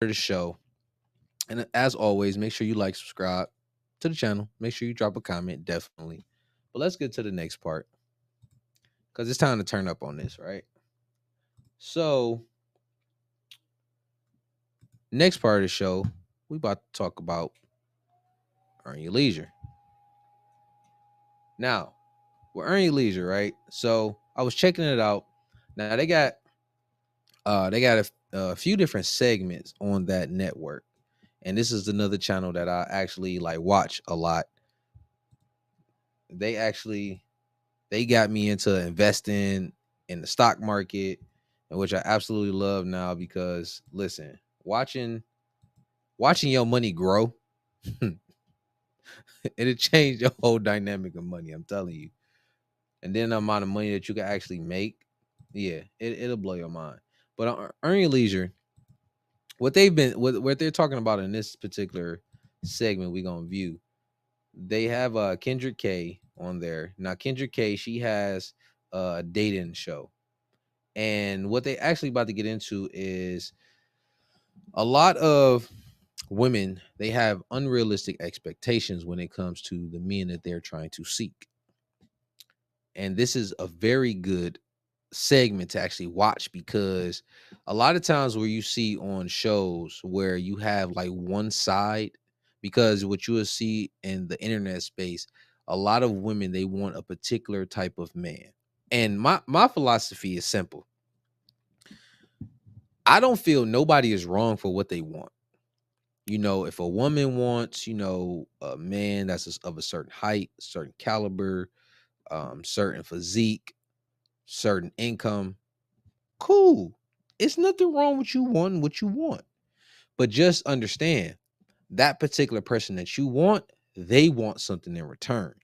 the show. And as always, make sure you like, subscribe to the channel. Make sure you drop a comment, definitely. But let's get to the next part because it's time to turn up on this, right? So, next part of the show, we about to talk about earn your leisure. Now, with earn your leisure, right? So I was checking it out. Now they got a few different segments on that network, and this is another channel that I actually like watch a lot. They actually they got me into investing in the stock market, and which I absolutely love now because listen, watching your money grow, it'll change the whole dynamic of money. I'm telling you. And then the amount of money that you can actually make, yeah, it'll blow your mind. But on earn your leisure, what they're talking about in this particular segment we're gonna view, they have Kendra K on there. Now Kendra K, she has a dating show. And what they actually about to get into is a lot of women, they have unrealistic expectations when it comes to the men that they're trying to seek. And this is a very good segment to actually watch because a lot of times where you see on shows where you have like one side, because what you will see in the internet space, a lot of women, they want a particular type of man. And my philosophy is simple. I don't feel nobody is wrong for what they want. If a woman wants, a man that's of a certain height, certain caliber, certain physique, certain income, cool. It's nothing wrong with you wanting what you want. But just understand that particular person that you want, they want something in return.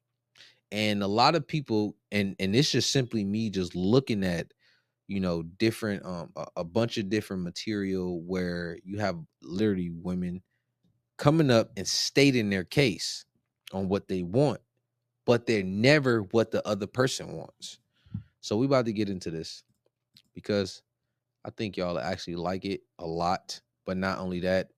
And a lot of people, and it's just simply me just looking at, different a bunch of different material where you have literally women coming up and stating their case on what they want, but they're never what the other person wants. So we about to get into this because I think y'all actually like it a lot. But not only that,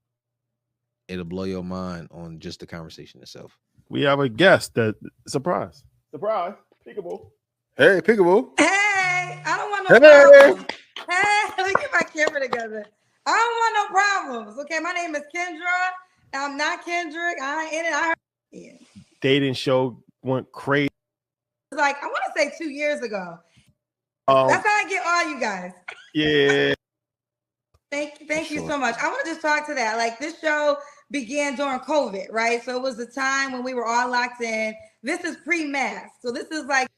it'll blow your mind on just the conversation itself. We have a guest that surprise, peekaboo. Hey, peekaboo. Hey, I don't want no Hey. problems. Hey, let me get my camera together. I don't want no problems. Okay, my name is Kendra. I'm not Kendrick. I ain't in it. I heard it. Dating show went crazy. Like, I want to say 2 years ago. Um, That's how I get all you guys. yeah. Thank you Sure. so much. I want to just talk to that. Like, this show began during COVID, right? So it was the time when we were all locked in. This is pre-mask. So this is like,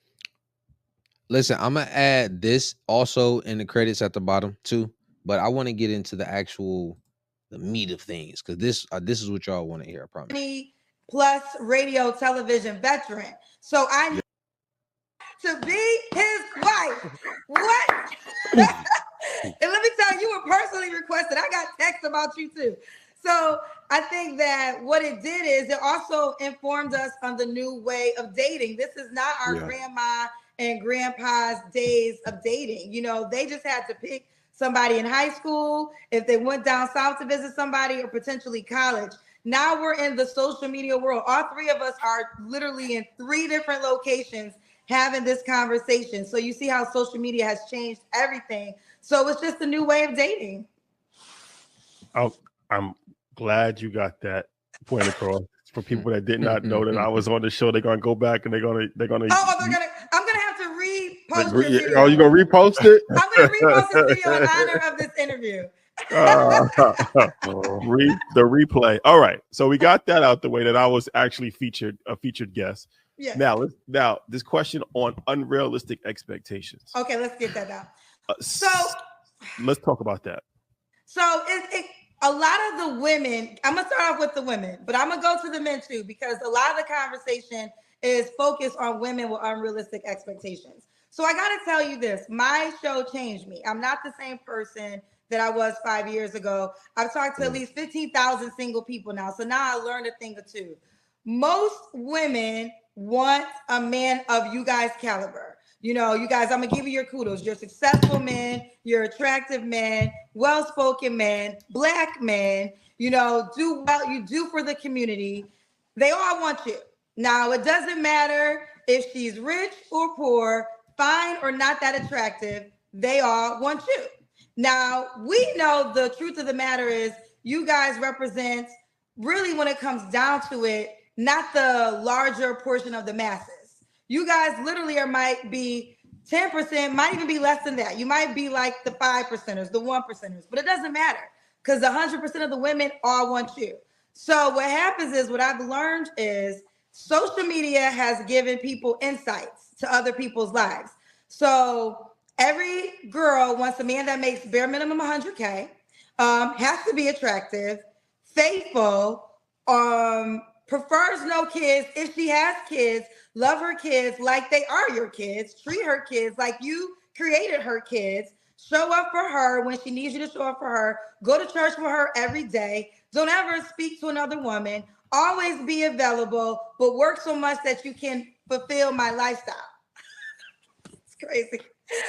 Listen, I'm gonna add this also in the credits at the bottom too, but I want to get into the meat of things because this is what y'all want to hear. I promise. 20 plus radio television veteran. So I need to be his wife. What? And let me tell you, you were personally requested. I got texts about you too. So I think that what it did is it also informed us on the new way of dating. This is not our grandma and grandpa's days of dating. They just had to pick somebody in high school, if they went down south to visit somebody, or potentially college. Now we're in the social media world. All three of us are literally in three different locations having this conversation. So you see how social media has changed everything. So it's just a new way of dating. I'm glad you got that point across. For people that did not know that I was on the show, they're gonna go back and they're gonna. I'm gonna have to repost this video. Oh, you gonna repost it? I'm gonna repost this video in honor of this interview. The replay. All right, so we got that out the way. That I was actually a featured guest. Yeah. Now this question on unrealistic expectations. Okay, let's get that out. So let's talk about that. So a lot of the women, I'm going to start off with the women, but I'm going to go to the men too, because a lot of the conversation is focused on women with unrealistic expectations. So I got to tell you this, my show changed me. I'm not the same person that I was 5 years ago. I've talked to at least 15,000 single people now. So now I learned a thing or two. Most women want a man of you guys' caliber. You know, you guys, I'm gonna give you your kudos. You're successful men, you're attractive men, well-spoken men, black men, you know, do well, you do for the community. They all want you. Now, it doesn't matter if she's rich or poor, fine or not that attractive, they all want you. Now, we know the truth of the matter is you guys represent, really, when it comes down to it, not the larger portion of the masses. You guys literally might be 10%, might even be less than that. You might be like the 5%ers, the 1%ers, but it doesn't matter because 100% of the women all want you. So what happens is, what I've learned is social media has given people insights to other people's lives. So every girl wants a man that makes bare minimum 100K, has to be attractive, faithful, prefers no kids. If she has kids, love her kids like they are your kids. Treat her kids like you created her kids. Show up for her when she needs you to show up for her. Go to church for her every day. Don't ever speak to another woman. Always be available, but work so much that you can fulfill my lifestyle. It's crazy.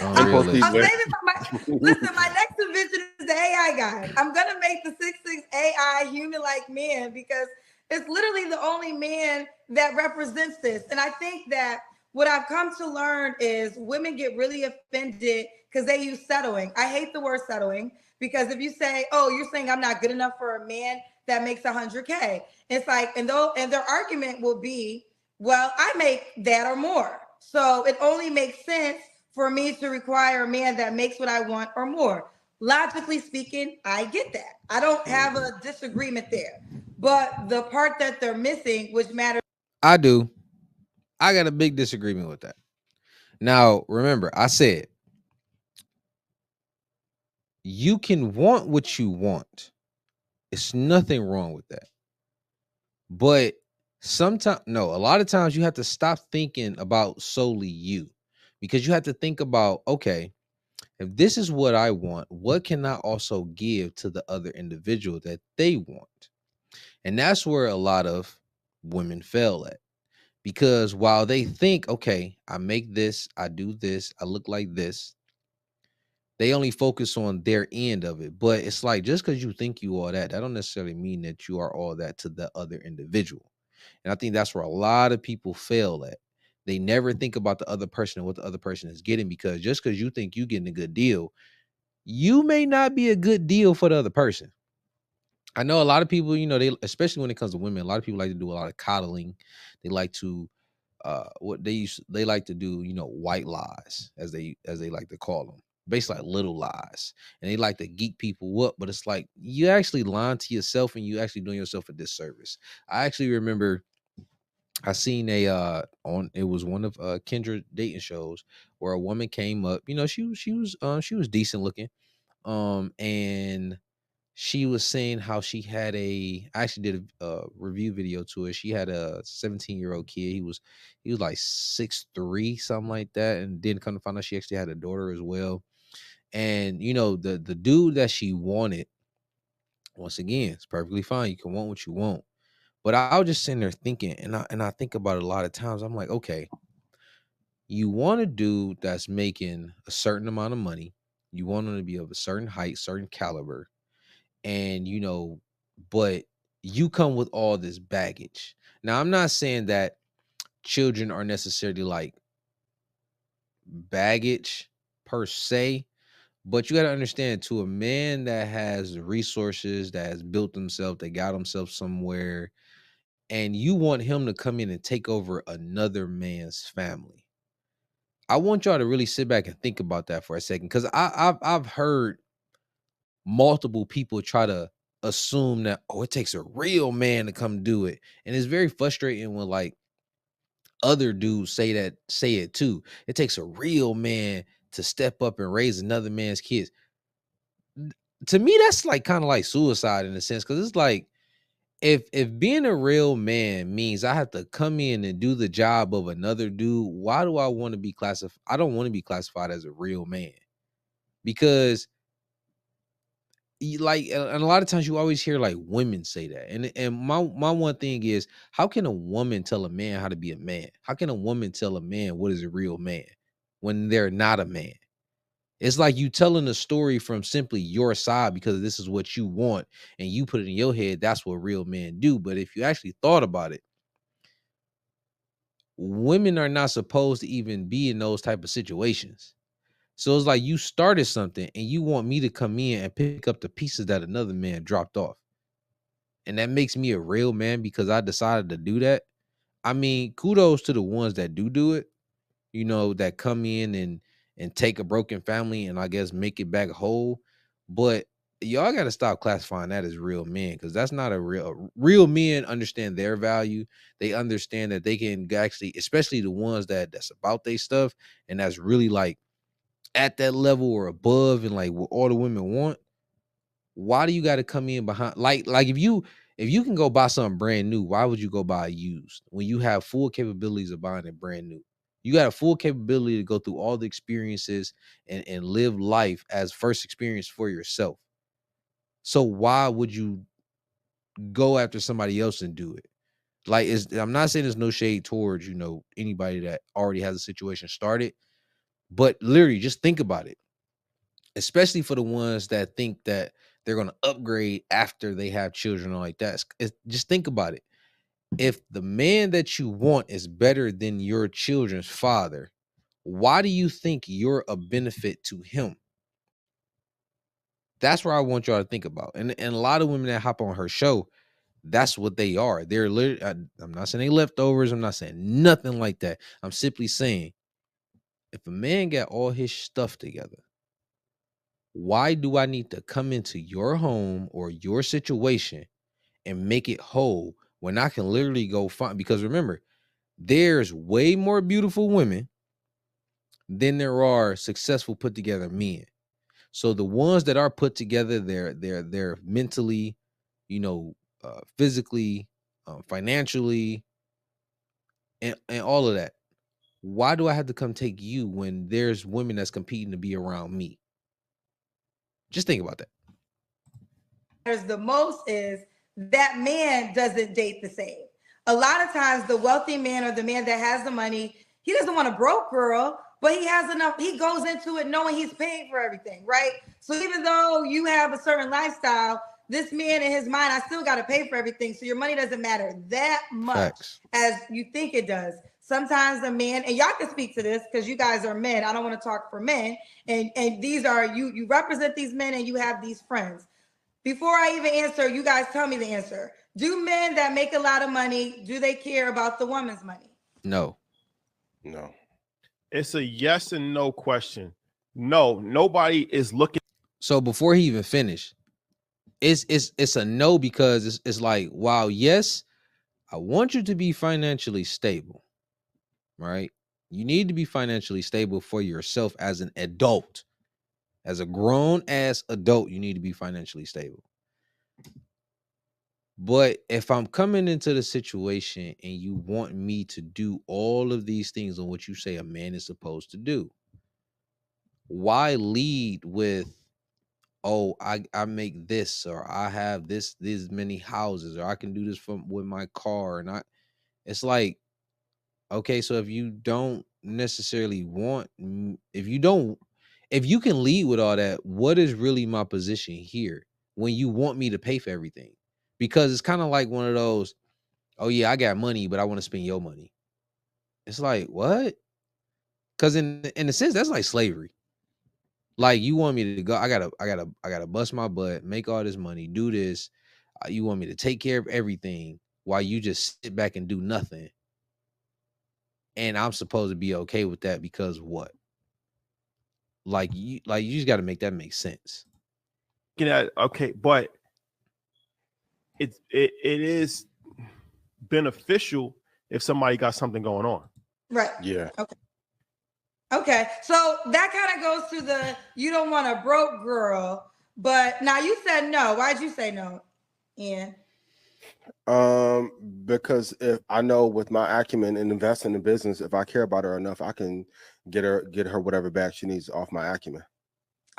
I'm Unrealistic. saving listen, my next division is the AI guy. I'm gonna make the 6'6" AI human-like man because it's literally the only man that represents this. And I think that what I've come to learn is women get really offended because they use settling. I hate the word settling because if you say, "Oh, you're saying I'm not good enough for a man that makes 100K," it's like, and their argument will be, "Well, I make that or more, so it only makes sense for me to require a man that makes what I want or more." Logically speaking, I get that. I don't have a disagreement there. But the part that they're missing, which matters. I do. I got a big disagreement with that. Now, remember, I said you can want what you want. It's nothing wrong with that. But sometimes, no, a lot of times you have to stop thinking about solely you because you have to think about, okay, if this is what I want, what can I also give to the other individual that they want? And that's where a lot of women fail at. Because while they think, okay, I make this, I do this, I look like this, they only focus on their end of it. But it's like, just because you think you are that don't necessarily mean that you are all that to the other individual. And I think that's where a lot of people fail at. They never think about the other person and what the other person is getting, because just because you think you're getting a good deal, you may not be a good deal for the other person. I know a lot of people, they, especially when it comes to women, a lot of people like to do a lot of coddling. They like to they like to do, white lies, as they like to call them. Basically like little lies. And they like to geek people up, but it's like you actually lying to yourself and you actually doing yourself a disservice. I actually remember I seen it was one of Kendra dating shows where a woman came up, she was decent looking. And she was saying how she had I actually did a review video to it. She had a 17-year-old kid. He was like 6'3", something like that, and then come to find out she actually had a daughter as well. And the dude that she wanted, once again, it's perfectly fine. You can want what you want. But I was just sitting there thinking, and I think about it a lot of times. I'm like, okay, you want a dude that's making a certain amount of money. You want him to be of a certain height, certain caliber, and but you come with all this baggage. Now, I'm not saying that children are necessarily like baggage per se, but you got to understand, to a man that has resources, that has built himself, that got himself somewhere, and you want him to come in and take over another man's family. I want y'all to really sit back and think about that for a second, because I've heard multiple people try to assume that, oh, it takes a real man to come do it. And it's very frustrating when like other dudes say it too. It takes a real man to step up and raise another man's kids. To me, that's like kind of like suicide in a sense, because it's like, if being a real man means I have to come in and do the job of another dude, why do I want to be classified? I don't want to be classified as a real man, because and a lot of times you always hear like women say that. And my one thing is, how can a woman tell a man how to be a man? How can a woman tell a man what is a real man? when they're not a man. It's like you telling a story from simply your side because this is what you want and you put it in your head. That's what real men do. But if you actually thought about it, women are not supposed to even be in those type of situations. So it's like you started something and you want me to come in and pick up the pieces that another man dropped off. And that makes me a real man because I decided to do that. I mean, kudos to the ones that do it, that come in and take a broken family and I guess make it back whole. But y'all got to stop classifying that as real men because that's not a real men understand their value. They understand that they can actually, especially the ones that's about their stuff and that's really like at that level or above and like what all the women want. Why do you got to come in behind like if you can go buy something brand new, why would you go buy a used when you have full capabilities of buying it brand new? You got a full capability to go through all the experiences and live life as first experience for yourself. So why would you go after somebody else and do it? Like I'm not saying there's no shade towards, anybody that already has a situation started, but literally just think about it. Especially for the ones that think that they're going to upgrade after they have children or like that. Just think about it. If the man that you want is better than your children's father, why do you think you're a benefit to him? That's where I want y'all to think about. And a lot of women that hop on her show, that's what they are. They're literally, I'm not saying they leftovers. I'm not saying nothing like that. I'm simply saying if a man got all his stuff together, why do I need to come into your home or your situation and make it whole when I can literally go find? Because remember, there's way more beautiful women than there are successful put together men. So the ones that are put together, they're mentally, physically, financially, and all of that. Why do I have to come take you when there's women that's competing to be around me? Just think about that. The most is that man doesn't date the same. A lot of times, the wealthy man or the man that has the money, he doesn't want a broke girl, but he has enough. He goes into it knowing he's paying for everything, right? So even though you have a certain lifestyle, this man in his mind, I still got to pay for everything. So your money doesn't matter that much Facts. as you think it does. Sometimes the man, and y'all can speak to this because you guys are men. I don't want to talk for men. And these are you represent these men and you have these friends. Before I even answer, you guys tell me the answer. Do men that make a lot of money, do they care about the woman's money? No. It's a yes and no question. No, nobody is looking. So before he even finished, it's a no because it's like, wow, yes, I want you to be financially stable, right? You need to be financially stable for yourself as an adult. As a grown ass adult, you need to be financially stable. But if I'm coming into the situation and you want me to do all of these things on what you say a man is supposed to do, why lead with, oh, I make this, or I have these many houses, or I can do this with my car, and it's like, okay, so if you don't necessarily want, if you can lead with all that, what is really my position here when you want me to pay for everything? Because it's kind of like one of those, oh yeah, I got money, but I want to spend your money. It's like, what? Because in a sense, that's like slavery. Like you want me to go, I gotta bust my butt, make all this money, do this. You want me to take care of everything while you just sit back and do nothing. And I'm supposed to be okay with that because what? You just got to make that make sense. Okay, but it is beneficial if somebody got something going on. Right. Yeah. Okay. So that kind of goes to the you don't want a broke girl, but now you said no. Why'd you say no, Ian? Because if I know with my acumen and investing in business, if I care about her enough, I can get her whatever bag she needs off my acumen.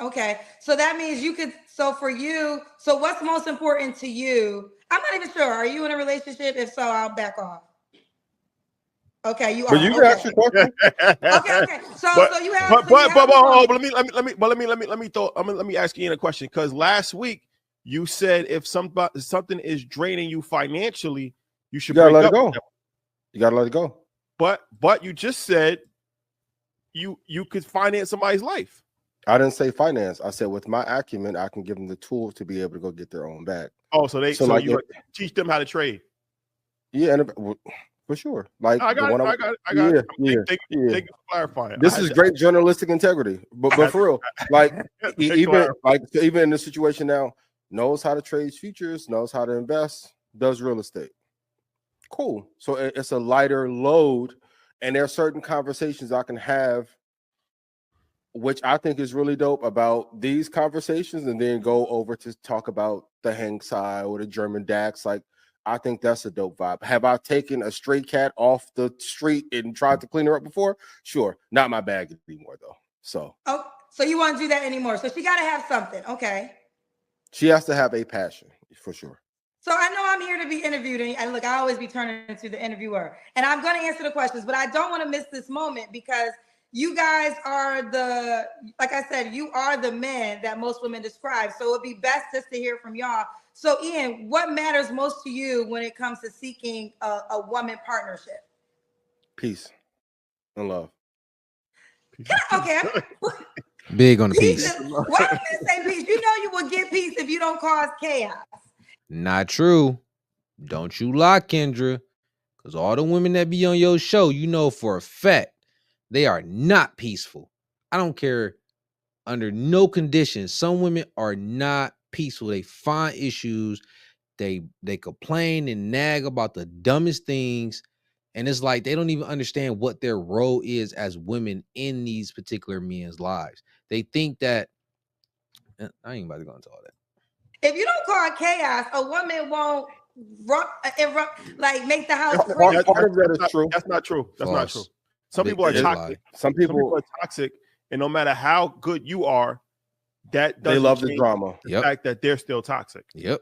Okay. So that means you could, so for you, so what's most important to you? I'm not even sure. Are you in a relationship? If so, I'll back off. Okay, you But are. you can Okay. ask your question. Okay. So But you have. but So you but have but, a oh, woman. let me ask you a question, because last week you said if something is draining you financially, you You should gotta break let it up with go. them. You gotta let it go. But you just said you could finance somebody's life. I didn't say finance. I said with my acumen, I can give them the tools to be able to go get their own bag. Oh, so like you teach them how to trade. Yeah, and for sure. Like I the got it. one I got it. I got it. yeah. Thank you for clarifying. This is great journalistic integrity. But for real, like even in this situation now, knows how to trade futures, knows how to invest, does real estate. Cool. So it's a lighter load, and there are certain conversations I can have, which I think is really dope about these conversations, and then go over to talk about the Hang Sci or the German DAX. Like, I think that's a dope vibe. Have I taken a stray cat off the street and tried to clean her up before? Sure. Not my bag anymore, though. So you want to do that anymore? So she got to have something. Okay. she has to have a passion for sure. So I know I'm here to be interviewed, and look, I always be turning into the interviewer, and I'm going to answer the questions, but I don't want to miss this moment because you guys are like I said, you are the men that most women describe. So it'd be best just to hear from y'all. So Ian, what matters most to you when it comes to seeking a woman partnership? Peace and love. Okay. Big on the peace. Why do you say peace? You know you will get peace if you don't cause chaos. Not true. Don't you lie, Kendra. Because all the women that be on your show, you know for a fact, they are not peaceful. I don't care under no conditions. Some women are not peaceful. They find issues. They complain and nag about the dumbest things. And it's like they don't even understand what their role is as women in these particular men's lives. They think that I ain't about to go into all that. If you don't cause chaos, a woman won't make the house Part crazy. of that is true. That's not true. That's not true. False. Some people are They toxic. lie. Some people are toxic, and no matter how good you are, that they doesn't love the change drama. the fact that they're still toxic. Yep.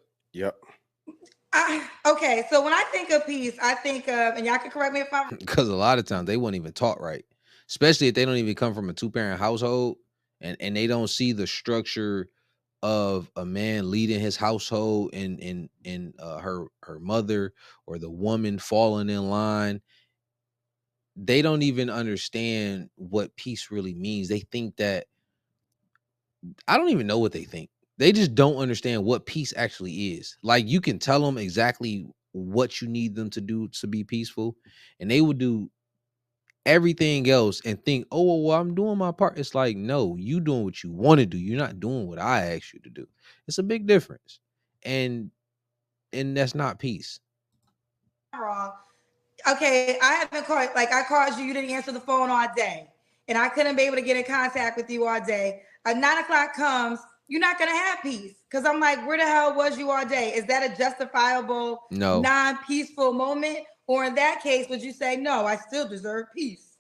Okay, so when I think of peace, I think of, and y'all can correct me if I'm Because a lot of times they won't even talk right, especially if they don't even come from a 2-parent household, and they don't see the structure of a man leading his household and her mother or the woman falling in line. They don't even understand what peace really means. They think that I don't even know what they think. They just don't understand what peace actually is. Like, you can tell them exactly what you need them to do to be peaceful, and they will do everything else and think, oh, well, I'm doing my part. It's like, no, you doing what you want to do. You're not doing what I asked you to do. It's a big difference. And that's not peace. wrong. Okay, I haven't called, like I called you, you didn't answer the phone all day, and I couldn't be able to get in contact with you all day. At 9:00 comes, you're not gonna have peace because I'm like, where the hell was you all day? Is that a justifiable, No. non-peaceful moment? Or in that case, would you say, no, I still deserve peace?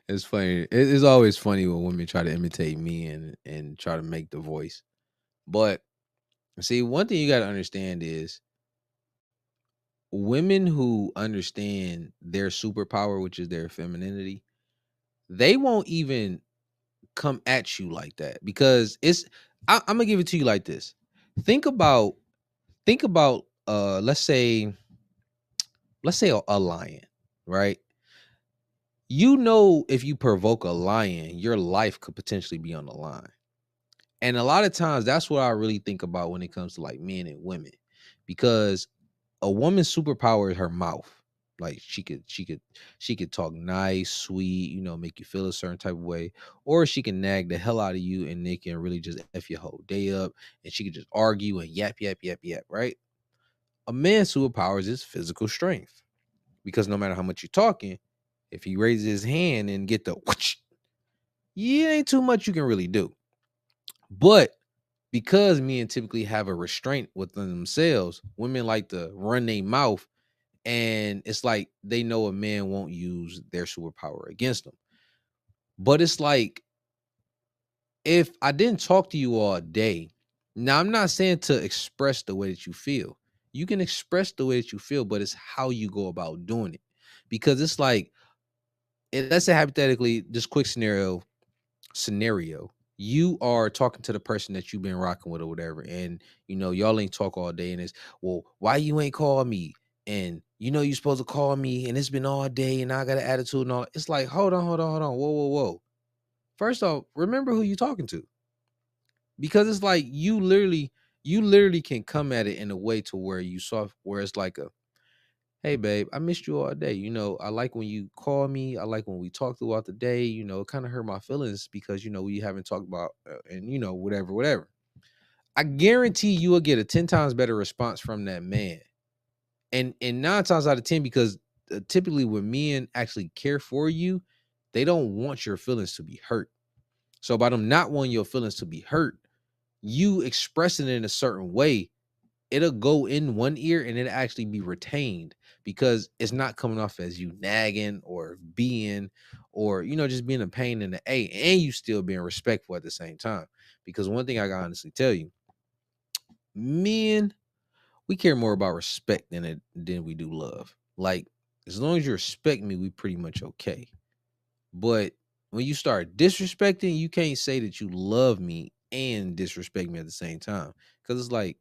It's funny. It's always funny when women try to imitate me and try to make the voice. But see, one thing you got to understand is women who understand their superpower, which is their femininity, they won't even come at you like that because I'm gonna give it to you like this. Think about let's say a lion, right? You know, if you provoke a lion, your life could potentially be on the line. And a lot of times that's what I really think about when it comes to like men and women, because a woman's superpower is her mouth. Like she could talk nice, sweet, make you feel a certain type of way, or she can nag the hell out of you and they can really just F your whole day up, and she could just argue and yap, yap, yap, yap, right? A man's superpowers is physical strength, because no matter how much you're talking, if he raises his hand and get the whoosh, yeah, ain't too much you can really do. But because men typically have a restraint within themselves, women like to run their mouth, and it's like they know a man won't use their superpower against them. But it's like, if I didn't talk to you all day, now I'm not saying to express the way that you feel. You can express the way that you feel, but it's how you go about doing it. Because it's like, and let's say hypothetically, this quick scenario, you are talking to the person that you've been rocking with or whatever, and y'all ain't talk all day, and it's, well, why you ain't call me? And you supposed to call me, and it's been all day, and I got an attitude and all. It's like, hold on, whoa. First off, remember who you talking to, because it's like you literally can come at it in a way to where where it's like a, hey babe, I missed you all day. I like when you call me. I like when we talk throughout the day. It kind of hurt my feelings because we haven't talked about and whatever. I guarantee you will get a 10 times better response from that man. And 9 times out of 10, because typically when men actually care for you, they don't want your feelings to be hurt. So by them not wanting your feelings to be hurt, you expressing it in a certain way, it'll go in one ear and it'll actually be retained, because it's not coming off as you nagging or being, or just being a pain in the A, and you still being respectful at the same time. Because one thing I can honestly tell you, men, we care more about respect than we do love. Like, as long as you respect me, we pretty much okay. But when you start disrespecting, you can't say that you love me and disrespect me at the same time, because it's like,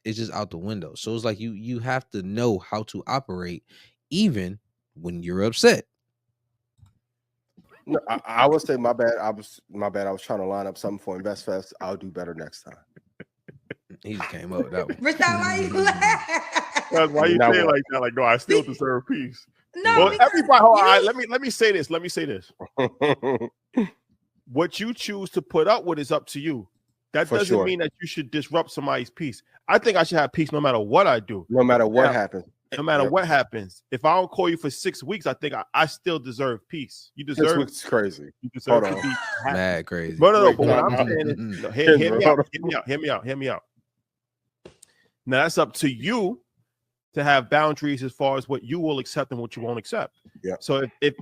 it's just out the window. So it's like you have to know how to operate even when you're upset. No, I would say my bad. I was trying to line up something for Invest Fest. I'll do better next time. He just came up with that one. Rashad, why you laugh? Why you say it like that? Like, no, I still deserve peace. No, well, everybody, hold on, let me say this. Let me say this. What you choose to put up with is up to you. That doesn't mean that you should disrupt somebody's peace. I think I should have peace no matter what I do. No matter what happens. No matter what happens. If I don't call you for 6 weeks, I think I still deserve peace. You deserve 6 weeks crazy. You deserve to be mad crazy. No. But what I'm saying is, hear me out. Now that's up to you to have boundaries as far as what you will accept and what you won't accept. Yeah. So if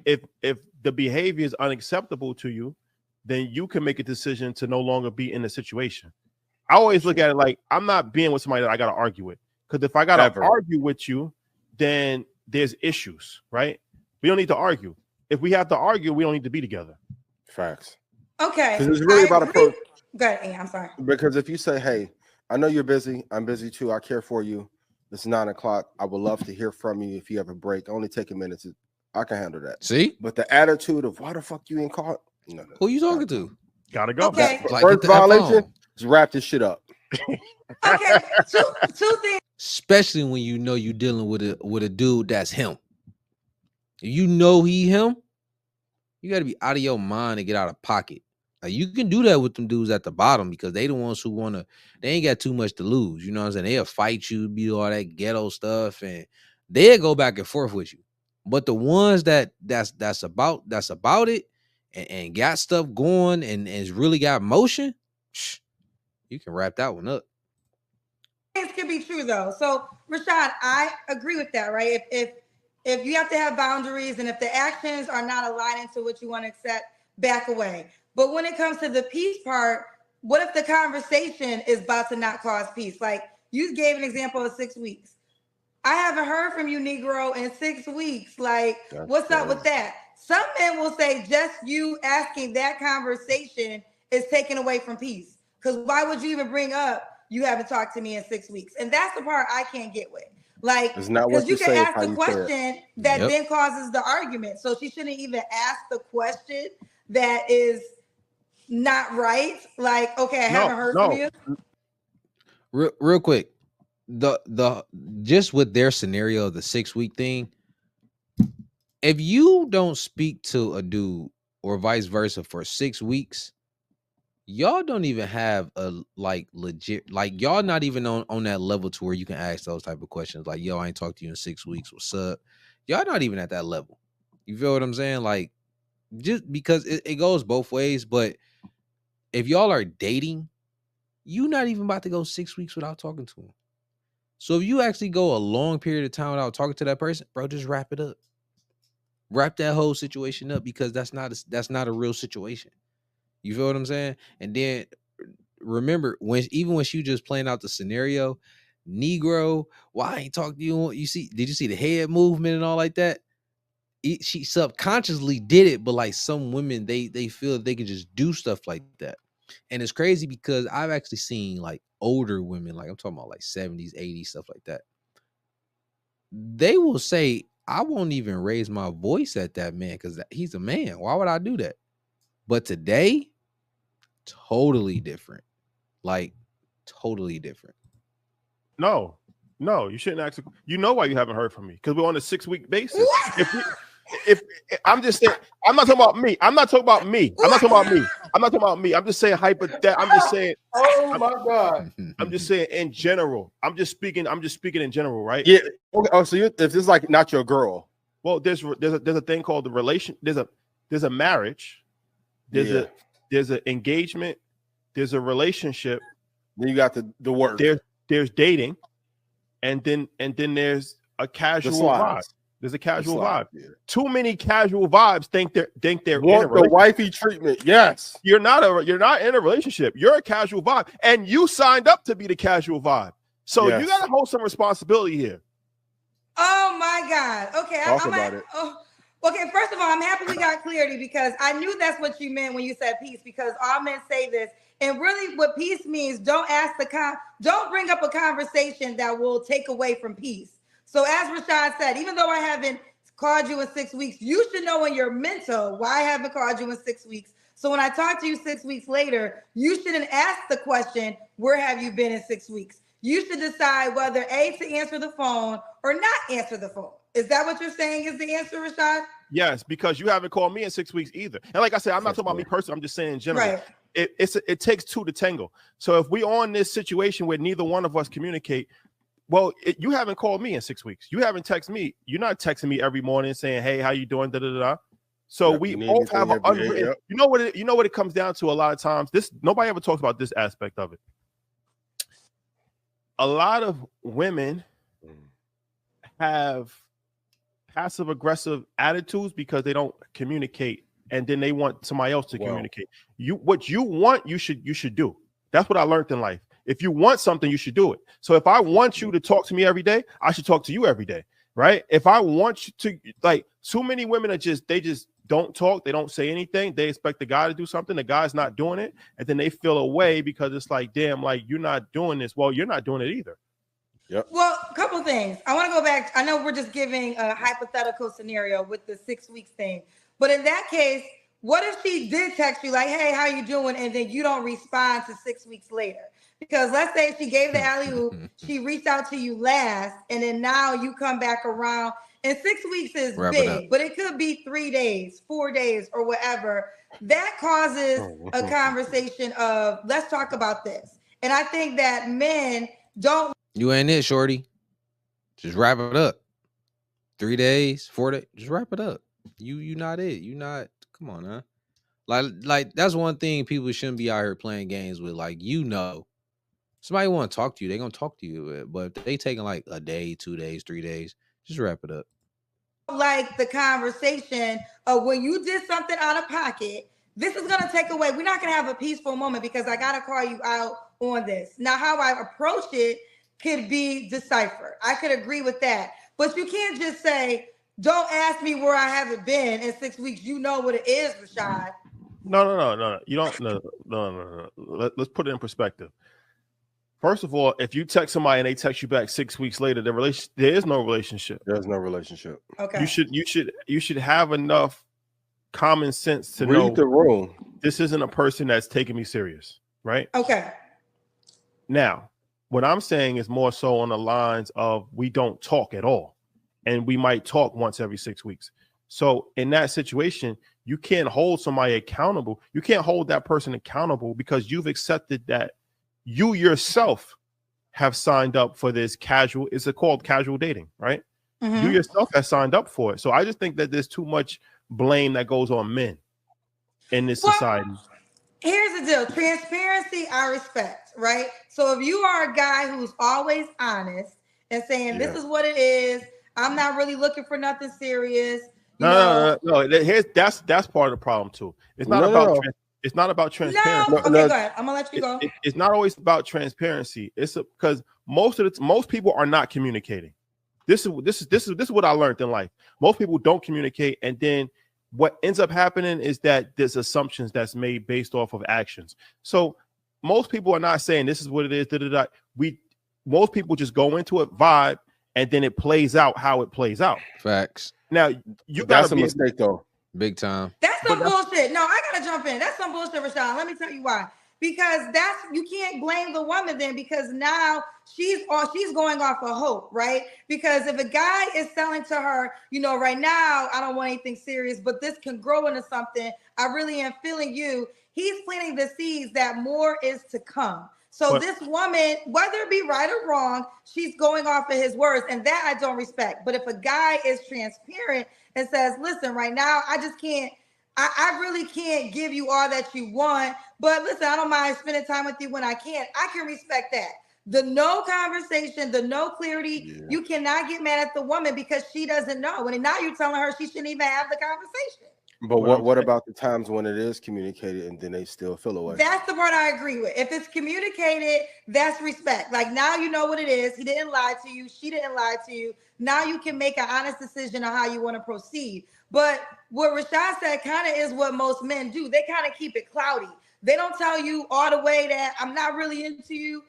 the behavior is unacceptable to you, then you can make a decision to no longer be in the situation. I always look at it like, I'm not being with somebody that I got to argue with. Because if I got to argue with you, then there's issues, right? We don't need to argue. If we have to argue, we don't need to be together. Facts. Okay. Because it's really about approach. Go ahead, I'm sorry. Because if you say, hey, I know you're busy. I'm busy too. I care for you. It's 9 o'clock. I would love to hear from you if you have a break. Only take a minute. I can handle that. See? But the attitude of, why the fuck you ain't called? No. Who you talking to? Gotta go. Okay. First violation is wrap this shit up. Okay. Two things. Especially when you're dealing with a dude that's him. If he him, you got to be out of your mind and get out of pocket. Like, you can do that with them dudes at the bottom, because they the ones who they ain't got too much to lose. You know what I'm saying? They'll fight you, be all that ghetto stuff, and they'll go back and forth with you. But the ones that's about it and got stuff going and has really got motion, you can wrap that one up. Things can be true though. So Rashad, I agree with that, right? If you have to have boundaries, and if the actions are not aligning to what you want to accept, back away. But when it comes to the peace part, what if the conversation is about to not cause peace? Like, you gave an example of 6 weeks. I haven't heard from you, Negro, in 6 weeks. Like, what's up with that? Some men will say just you asking that conversation is taken away from peace. Because why would you even bring up you haven't talked to me in 6 weeks? And that's the part I can't get with. Like, because you can ask the question that then causes the argument. So she shouldn't even ask the question that is not right. Like, okay, I haven't heard from you. Real quick, the just with their scenario, the 6 week thing, if you don't speak to a dude or vice versa for 6 weeks, y'all don't even have a legit, y'all not even on that level to where you can ask those type of questions. Like, yo, I ain't talked to you in 6 weeks. What's up? Y'all not even at that level. You feel what I'm saying? Like, just because it goes both ways. But if y'all are dating, you not even about to go 6 weeks without talking to him. So if you actually go a long period of time without talking to that person, bro, just wrap it up. Wrap that whole situation up, because that's not a real situation. You feel what I'm saying? And then remember, when she just playing out the scenario, Negro, why I ain't talk to you? Did you see the head movement and all like that? She subconsciously did it, but like some women, they feel they can just do stuff like that. And it's crazy because I've actually seen like older women, like I'm talking about like 70s, 80s, stuff like that. They will say, I won't even raise my voice at that man because he's a man. Why would I do that? But today, totally different. Like, totally different. No, you shouldn't ask. You know why you haven't heard from me? Because we're on a 6-week basis. If I'm just saying, I'm not talking about me. I'm not talking about me. I'm not talking about me. I'm not talking about me. I'm just saying hypothetical. I'm just saying. Oh my God. I'm just saying in general. I'm just speaking in general, right? Yeah. Okay. Oh, so if this is like not your girl. Well, there's a thing called the relation. There's a marriage. There's an engagement. There's a relationship. Then you got the work. There's dating, and then there's a casual vibe. There's a casual vibe. Yeah. Too many casual vibes think they're want the wifey treatment. Yes, you're not in a relationship. You're a casual vibe, and you signed up to be the casual vibe. So you got to hold some responsibility here. Oh my God. Okay, talk about it. Okay, first of all, I'm happy we got clarity because I knew that's what you meant when you said peace. Because all men say this, and really, what peace means, don't bring up a conversation that will take away from peace. So as Rashad said, even though I haven't called you in 6 weeks, you should know in your mental why I haven't called you in 6 weeks. So when I talk to you 6 weeks later, you shouldn't ask the question, where have you been in 6 weeks? You should decide whether A, to answer the phone or not answer the phone. Is that what you're saying is the answer, Rashad? Yes, because you haven't called me in 6 weeks either. And like I said, I'm not talking about me personally. I'm just saying in general. Right. It takes two to tango. So if we on this situation where neither one of us communicate, well, you haven't called me in 6 weeks. You haven't texted me. You're not texting me every morning saying, "Hey, how you doing?" Da da da. So we both have an unwritten. Yep. You know what it comes down to a lot of times. Nobody ever talks about this aspect of it. A lot of women have passive aggressive attitudes because they don't communicate, and then they want somebody else to communicate. What you want, you should do. That's what I learned in life. If you want something, you should do it. So if I want you to talk to me every day, I should talk to you every day, right? If I want you to, like, too many women are just don't talk. They don't say anything. They expect the guy to do something. The guy's not doing it, and then they feel away because it's like, damn, like you're not doing this. Well, you're not doing it either. Yep. Well, a couple of things. I want to go back. I know we're just giving a hypothetical scenario with the 6 weeks thing, but in that case, what if she did text you like, "Hey, how you doing?" and then you don't respond to 6 weeks later? Because let's say she gave the alley-oop, she reached out to you last, and then now you come back around. And 6 weeks is big, but it could be 3 days, 4 days, or whatever. That causes a conversation of, let's talk about this. And I think that men don't. You ain't it, shorty. Just wrap it up. 3 days, 4 days. Just wrap it up. You not it. You not. Come on, huh? Like that's one thing people shouldn't be out here playing games with. Like, somebody want to talk to you, they gonna talk to you. But if they taking like a day, 2 days, 3 days, just wrap it up. Like the conversation of when you did something out of pocket, this is gonna take away. We're not gonna have a peaceful moment because I gotta call you out on this. Now, how I approach it could be deciphered. I could agree with that, but you can't just say, "Don't ask me where I haven't been in 6 weeks." You know what it is, Rashad. No. You don't. No. Let's put it in perspective. First of all, if you text somebody and they text you back 6 weeks later, there is no relationship. There's no relationship. Okay. You should have enough common sense to know the room. This isn't a person that's taking me serious, right? Okay. Now, what I'm saying is more so on the lines of we don't talk at all, and we might talk once every 6 weeks. So in that situation, you can't hold somebody accountable. You can't hold that person accountable because you've accepted that you yourself have signed up for this casual. It's called casual dating, right? Mm-hmm. You yourself have signed up for it. So I just think that there's too much blame that goes on men in this society. Here's the deal. Transparency, I respect, right? So if you are a guy who's always honest and saying, this is what it is, I'm not really looking for nothing serious. No. That's part of the problem too. It's not It's not about No. transparency. Okay, go ahead. I'm gonna let you go. It's not always about transparency. It's because most people are not communicating. This is what I learned in life. Most people don't communicate, and then what ends up happening is that there's assumptions that's made based off of actions. So most people are not saying this is what it is. Da, da, da. Most people just go into a vibe, and then it plays out how it plays out. Facts. Now you That's gotta a mistake, though. Big time. That's some bullshit. No, I gotta jump in. That's some bullshit, Rashawn. Let me tell you why. Because you can't blame the woman then, because now she's going off of hope, right? Because if a guy is selling to her, right now I don't want anything serious, but this can grow into something. I really am feeling you. He's planting the seeds that more is to come. So this woman, whether it be right or wrong, she's going off of his words, and that I don't respect. But if a guy is transparent and says, listen, right now, I just can't, I really can't give you all that you want, but listen, I don't mind spending time with you when I can. I can respect that. The no conversation, the no clarity, you cannot get mad at the woman because she doesn't know. And now you're telling her she shouldn't even have the conversation. But what about the times when it is communicated and then they still feel away? That's the part I agree with. If it's communicated, that's respect. Like, now you know what it is. He didn't lie to you. She didn't lie to you. Now you can make an honest decision on how you want to proceed. But what Rashad said kind of is what most men do. They kind of keep it cloudy. They don't tell you all the way that I'm not really into you.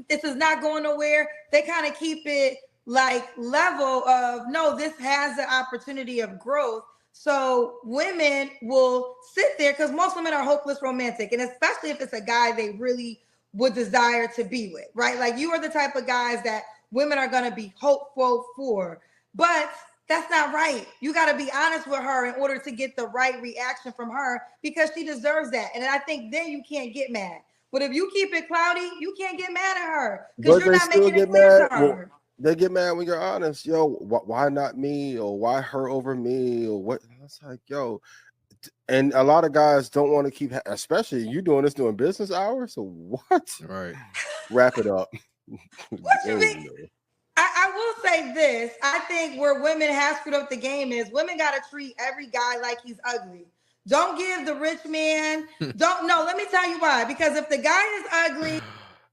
This is not going nowhere. They kind of keep it like level of, no, this has the opportunity of growth. So women will sit there because most women are hopeless romantic, and especially if it's a guy they really would desire to be with, right? Like, you are the type of guys that women are going to be hopeful for, but that's not right. You got to be honest with her in order to get the right reaction from her, because she deserves that. And I think then you can't get mad. But if you keep it cloudy, you can't get mad at her because you're not making it clear to her. Well, they get mad when you're honest. Yo, why not me? Or why her over me? Or what? It's like, yo. And a lot of guys don't want to keep, especially you doing this during business hours. So what? Right. Wrap it up. What you mean? I will say this. I think where women have screwed up the game is women got to treat every guy like he's ugly. Don't give the rich man. Let me tell you why. Because if the guy is ugly.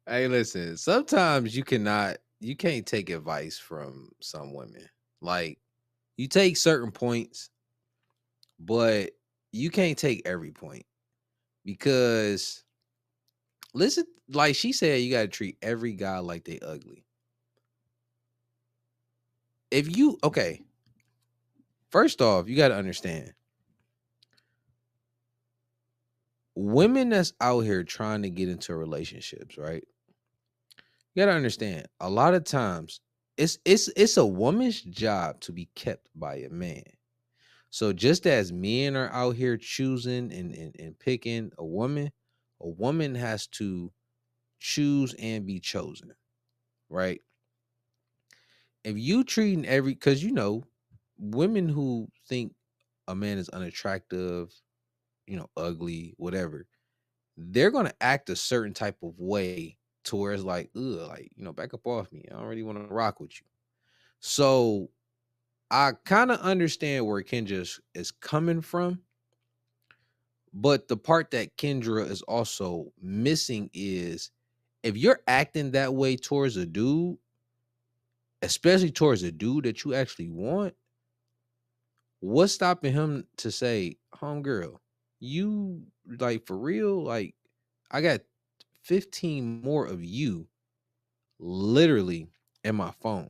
Hey, listen, sometimes you can't take advice from some women. Like, you take certain points, but you can't take every point, because listen, like she said, you got to treat every guy like they ugly. First off, you got to understand, women that's out here trying to get into relationships, right? You got to understand, a lot of times it's a woman's job to be kept by a man. So just as men are out here choosing and picking a woman has to choose and be chosen, right? If you treating because women who think a man is unattractive, ugly, whatever, they're gonna act a certain type of way to where it's like, ugh, like, back up off me. I don't really want to rock with you. So I kind of understand where Kendra is coming from. But the part that Kendra is also missing is, if you're acting that way towards a dude, especially towards a dude that you actually want, what's stopping him to say, homegirl, you, like, for real, like, I got 15 more of you literally in my phone,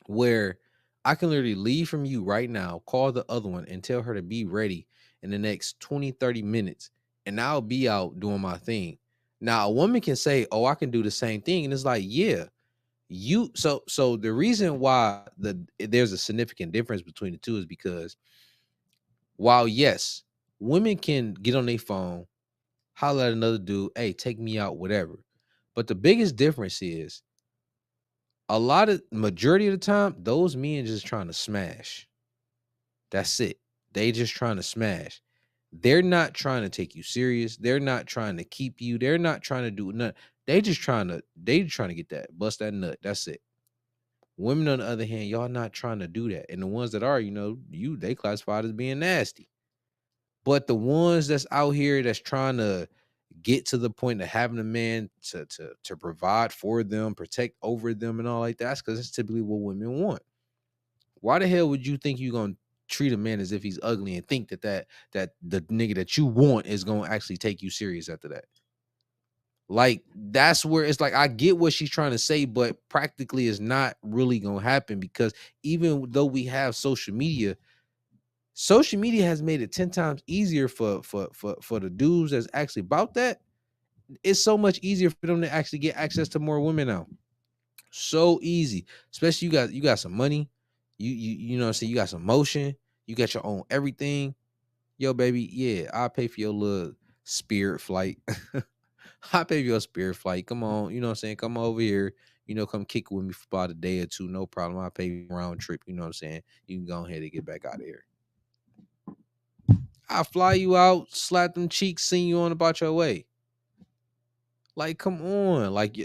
where I can literally leave from you right now, call the other one and tell her to be ready in the next 20, 30 minutes, and I'll be out doing my thing. Now, a woman can say, oh, I can do the same thing. And it's like, yeah, so the reason why there's a significant difference between the two is because, while yes, women can get on their phone, holler at another dude, hey, take me out, whatever. But the biggest difference is, majority of the time, those men just trying to smash. That's it. They just trying to smash. They're not trying to take you serious. They're not trying to keep you. They're not trying to do nothing. They trying to get that, bust that nut. That's it. Women, on the other hand, y'all not trying to do that. And the ones that are, they classified as being nasty. But the ones that's out here that's trying to get to the point of having a man to provide for them, protect over them, and all like that, that's because it's typically what women want. Why the hell would you think you're gonna treat a man as if he's ugly and think that the nigga that you want is gonna actually take you serious after that? Like, that's where it's like, I get what she's trying to say, but practically it's not really gonna happen, because even though we have social media has made it 10 times easier for the dudes that's actually about that. It's so much easier for them to actually get access to more women now. So easy. Especially you got some money. You know what I'm saying? You got some motion. You got your own everything. Yo, baby, yeah, I'll pay for your little spirit flight. I'll pay for your spirit flight. Come on, you know what I'm saying? Come over here. Come kick with me for about a day or two. No problem. I'll pay you a round trip. You know what I'm saying? You can go ahead and get back out of here. I'll fly you out, slap them cheeks, send you on about your way. Like, come on. Like,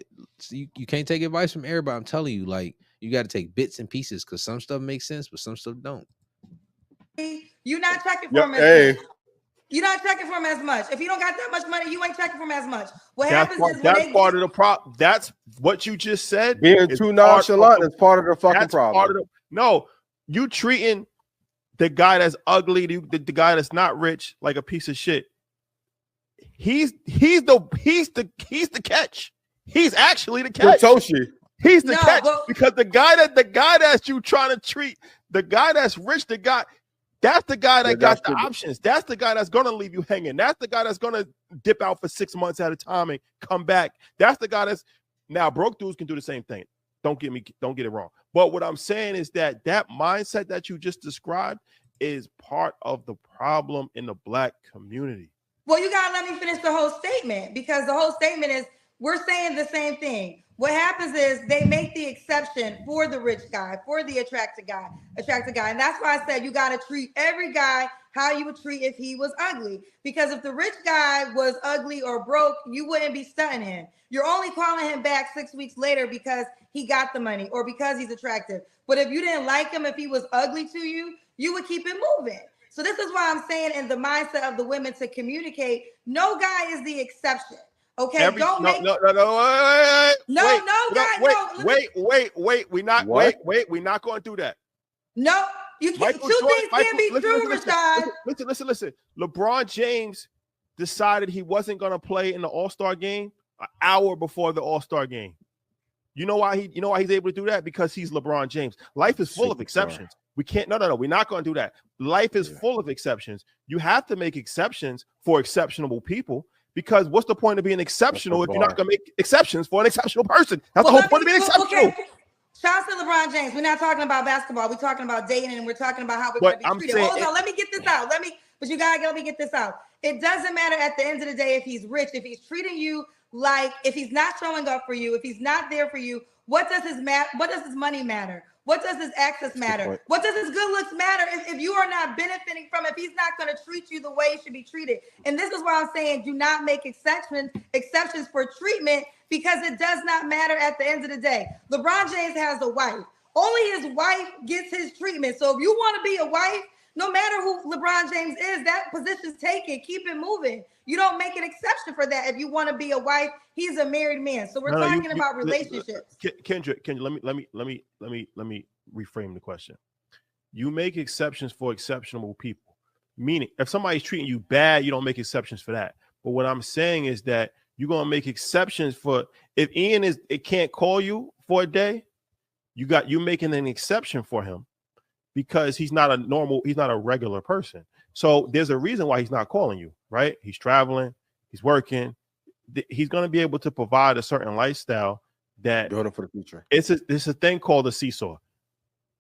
you can't take advice from everybody. I'm telling you, like, you got to take bits and pieces, because some stuff makes sense, but some stuff don't. You're not checking for him as much. You're not checking for him as much. If you don't got that much money, you ain't checking for him as much. What happens is that's part of the problem. That's what you just said. Being too nonchalant is part of the fucking problem. No, you treating the guy that's ugly, the guy that's not rich, like a piece of shit. He's the catch. He's actually the catch. He's the catch, because the guy that's you trying to treat, the guy that's rich, that's the guy that got the options. That's the guy that's gonna leave you hanging. That's the guy that's gonna dip out for 6 months at a time and come back. That's the guy that's now broke dudes can do the same thing. Don't get it wrong. But what I'm saying is that mindset that you just described is part of the problem in the Black community. Well, you gotta let me finish the whole statement, because the whole statement is we're saying the same thing. What happens is they make the exception for the rich guy, for the attractive guy. And that's why I said you got to treat every guy how you would treat if he was ugly. Because if the rich guy was ugly or broke, you wouldn't be stunting him. You're only calling him back 6 weeks later because he got the money or because he's attractive. But if you didn't like him, if he was ugly to you, you would keep it moving. So this is why I'm saying, in the mindset of the women, to communicate, no guy is the exception. Okay, Wait. We're not going to do that. No, you can't. Two things can't be true, Rashad. Listen. LeBron James decided he wasn't going to play in the All-Star game an hour before the All-Star game. You know why he's able to do that? Because he's LeBron James. Life is full of exceptions. We can't. No. We're not going to do that. Life is full of exceptions. You have to make exceptions for exceptional people. Because what's the point of being exceptional if you're not going to make exceptions for an exceptional person? That's the whole point of being exceptional. Okay. Shout out to LeBron James. We're not talking about basketball. We're talking about dating, and we're talking about how we're going to be treated. Hold on, let me get this out. But you gotta let me get this out. It doesn't matter at the end of the day if he's rich, if he's treating you like, if he's not showing up for you, if he's not there for you. What does his money matter? What does his access matter? What does his good looks matter if you are not benefiting from it, if he's not going to treat you the way he should be treated? And this is why I'm saying do not make exceptions for treatment, because it does not matter at the end of the day. LeBron James has a wife. Only his wife gets his treatment. So if you want to be a wife, no matter who LeBron James is, that position's taken. Keep it moving. You don't make an exception for that. If you want to be a wife, he's a married man. So we're talking about relationships. Kendra, let me reframe the question. You make exceptions for exceptional people. Meaning, if somebody's treating you bad, you don't make exceptions for that. But what I'm saying is that you're gonna make exceptions for if Ian it can't call you for a day, you making an exception for him. Because he's not a regular person. So there's a reason why he's not calling you, right? He's traveling, he's working. He's going to be able to provide a certain lifestyle that building for the future. It's a thing called a seesaw.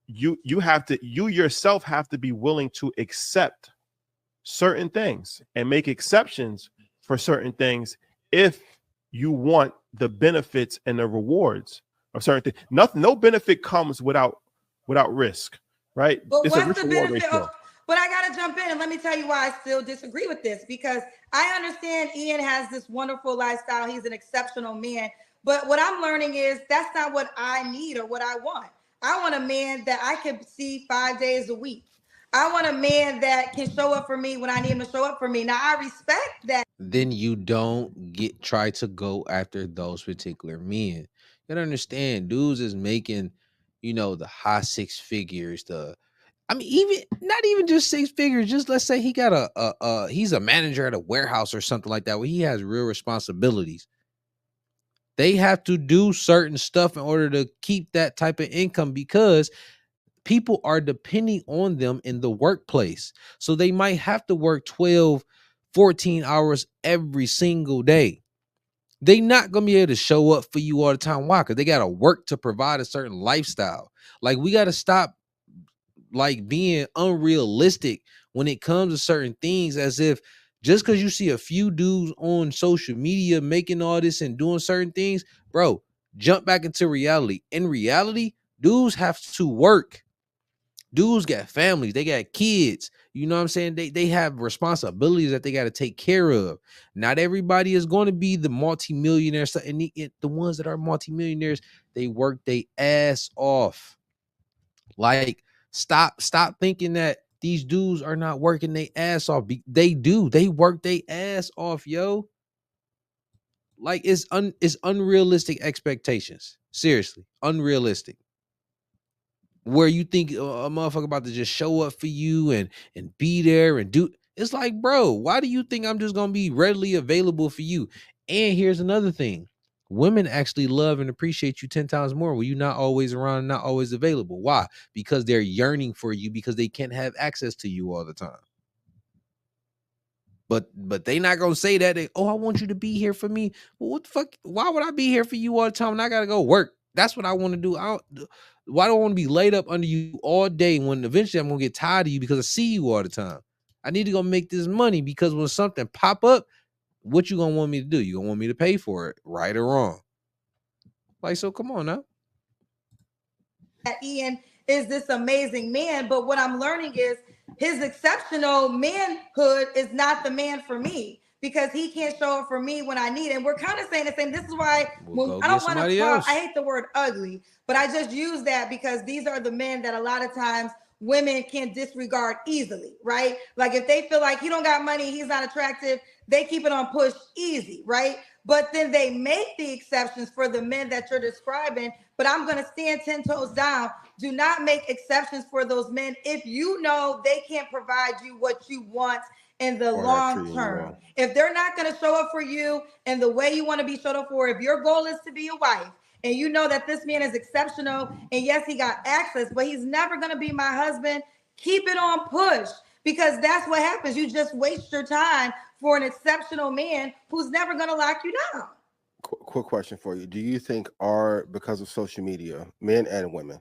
You yourself have to be willing to accept certain things and make exceptions for certain things if you want the benefits and the rewards of certain things. No benefit comes without risk. Right. But it's what's the benefit of, but I gotta jump in and let me tell you why I still disagree with this, because I understand Ian has this wonderful lifestyle. He's an exceptional man. But what I'm learning is that's not what I need or what I want. I want a man that I can see 5 days a week. I want a man that can show up for me when I need him to show up for me. Now I respect that. Then you don't try to go after those particular men. You gotta understand, dudes is making, the high six figures, even not even just six figures. Just let's say he got he's a manager at a warehouse or something like that, where he has real responsibilities. They have to do certain stuff in order to keep that type of income because people are depending on them in the workplace. So they might have to work 12, 14 hours every single day. They not gonna be able to show up for you all the time. Why? Because they gotta work to provide a certain lifestyle. Like, we gotta stop like being unrealistic when it comes to certain things, as if just because you see a few dudes on social media making all this and doing certain things, bro, jump back into reality. In reality, dudes have to work. Dudes got families, they got kids. You know what I'm saying? They have responsibilities that they got to take care of. Not everybody is going to be the multimillionaire. And the ones that are multimillionaires, they work their ass off. Like, stop thinking that these dudes are not working their ass off. They do. They work their ass off, yo. Like, it's unrealistic expectations. Seriously, unrealistic. Where you think a motherfucker about to just show up for you and be there and do. It's like, bro, why do you think I'm just gonna be readily available for you? And here's another thing: women actually love and appreciate you 10 times more when you're not always around, not always available. Why? Because they're yearning for you, because they can't have access to you all the time. But they not gonna say that. I want you to be here for me. Well, what the fuck? Why would I be here for you all the time when I gotta go work? That's what I want to do. Why do I want to be laid up under you all day when eventually I'm gonna get tired of you because I see you all the time? I need to go make this money, because when something pop up, what you gonna want me to do? You gonna want me to pay for it, right or wrong? Like, so come on now. Ian is this amazing man, but what I'm learning is his exceptional manhood is not the man for me, because he can't show up for me when I need it. And we're kind of saying the same. This is why I don't want to call, I hate the word ugly, but I just use that because these are the men that a lot of times women can disregard easily, right? Like, if they feel like he don't got money, he's not attractive, they keep it on push easy, right? But then they make the exceptions for the men that you're describing. But I'm going to stand 10 toes down. Do not make exceptions for those men if you know they can't provide you what you want in the long term. If they're not going to show up for you in the way you want to be showed up for, if your goal is to be a wife, and you know that this man is exceptional, and yes, he got access, but he's never going to be my husband, keep it on push, because that's what happens. You just waste your time for an exceptional man who's never going to lock you down. Quick question for you. Do you think because of social media, men and women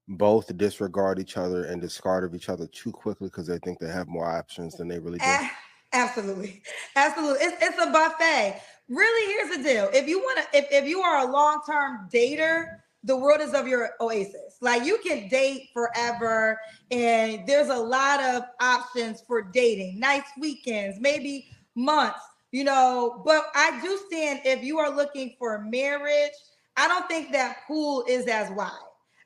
both disregard each other and discard of each other too quickly because they think they have more options than they really do? Absolutely. It's a buffet. Really, here's the deal. If you want to, if you are a long-term dater, the world is of your oasis. Like, you can date forever, and there's a lot of options for dating, nights, weekends, maybe months, but I do stand, if you are looking for marriage, I don't think that pool is as wide.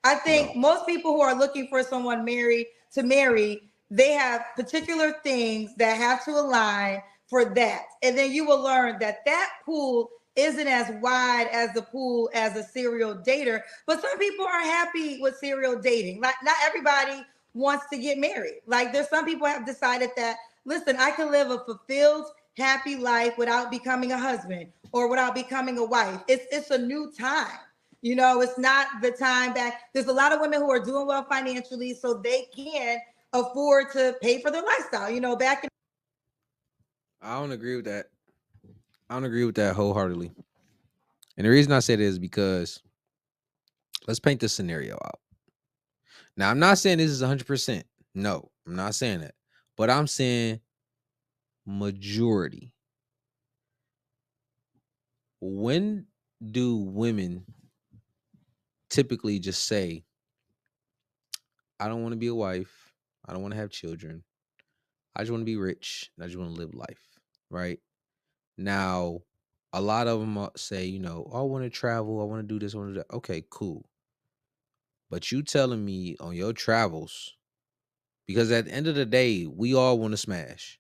I think most people who are looking for someone to marry, they have particular things that have to align for that. And then you will learn that pool isn't as wide as the pool as a serial dater. But some people are happy with serial dating. Like, not everybody wants to get married. Like, there's some people have decided that, listen, I can live a fulfilled, happy life without becoming a husband or without becoming a wife. It's a new time. It's not the time back. There's a lot of women who are doing well financially, so they can afford to pay for their lifestyle. Back in. I don't agree with that. I don't agree with that wholeheartedly. And the reason I say this is because let's paint this scenario out. Now, I'm not saying this is 100%. No, I'm not saying that. But I'm saying majority. When do women typically just say, I don't want to be a wife, I don't want to have children, I just want to be rich, and I just want to live life, right? Now, a lot of them say, I want to travel, I want to do this, I want to do that. Okay, cool. But you telling me on your travels, Because at the end of the day, we all want to smash.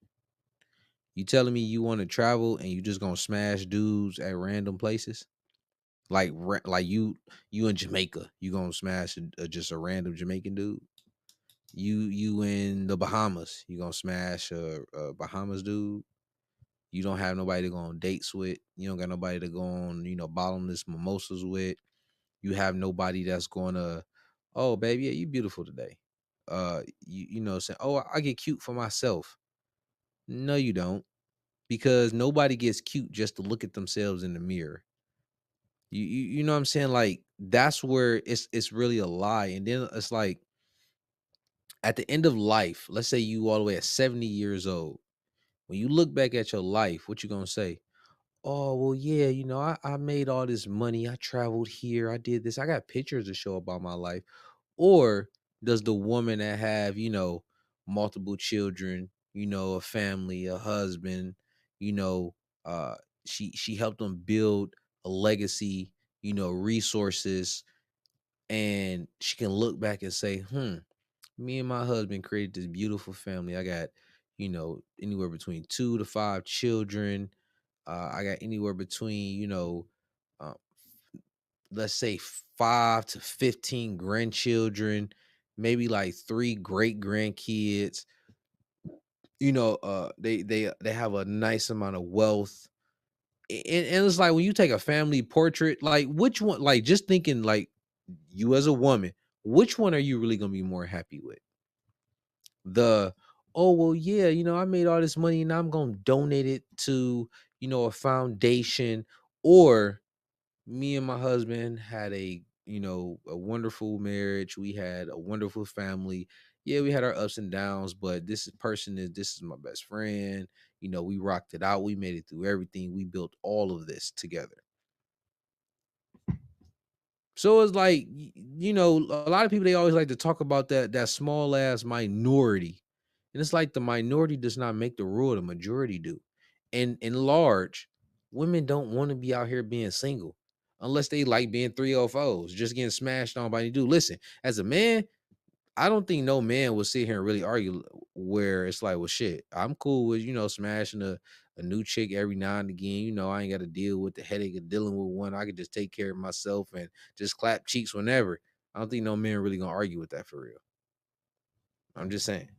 You telling me you want to travel and you just gonna smash dudes at random places? Like you in Jamaica, you gonna smash just a random Jamaican dude? You in the Bahamas, you gonna smash a Bahamas dude? You don't have nobody to go on dates with. You don't got nobody to go on, bottomless mimosas with. You have nobody that's gonna, oh baby, yeah, you beautiful today. Saying, oh, I get cute for myself. No, you don't, because nobody gets cute just to look at themselves in the mirror. You know what I'm saying? Like that's where it's really a lie. And then it's like at the end of life, let's say you all the way at 70 years old. When you look back at your life, what you gonna say? Oh, well, yeah, I made all this money. I traveled here. I did this. I got pictures to show about my life. Or does the woman that have, multiple children, a family, a husband, you know, uh, she helped them build a legacy, resources, and she can look back and say, me and my husband created this beautiful family. I got, anywhere between 2 to 5 children. I got anywhere between, uh, let's say 5 to 15 grandchildren, maybe like 3 great grandkids. They have a nice amount of wealth. And it's like when you take a family portrait, like which one, like just thinking like you as a woman, which one are you really gonna be more happy with? The, oh well, yeah, I made all this money and I'm gonna donate it to, a foundation, or me and my husband had a wonderful marriage. We had a wonderful family. Yeah, we had our ups and downs, but this is my best friend. We rocked it out. We made it through everything. We built all of this together. So it's like, a lot of people, they always like to talk about that small ass minority. And it's like the minority does not make the rule, the majority do. And in large, women don't want to be out here being single unless they like being 304s, just getting smashed on by any dude. Listen, as a man, I don't think no man will sit here and really argue where it's like, well, shit, I'm cool with, smashing a new chick every now and again. I ain't got to deal with the headache of dealing with one. I could just take care of myself and just clap cheeks whenever. I don't think no man really gonna argue with that for real. I'm just saying.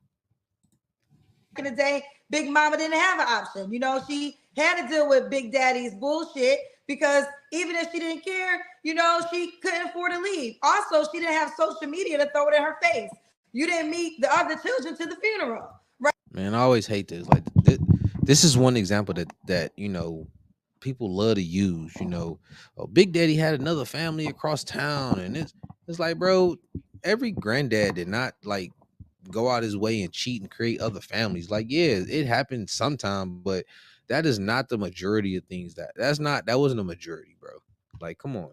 In the day, Big Mama didn't have an option. She had to deal with Big Daddy's bullshit because even if she didn't care, she couldn't afford to leave. Also, she didn't have social media to throw it in her face. You didn't meet the other children to the funeral, right? Man, I always hate this. Like this is one example that people love to use. Oh, Big Daddy had another family across town, and it's like, bro, every granddad did not like go out his way and cheat and create other families. Like, yeah, it happened sometime, but that is not the majority of things. That wasn't a majority, bro. Like, come on.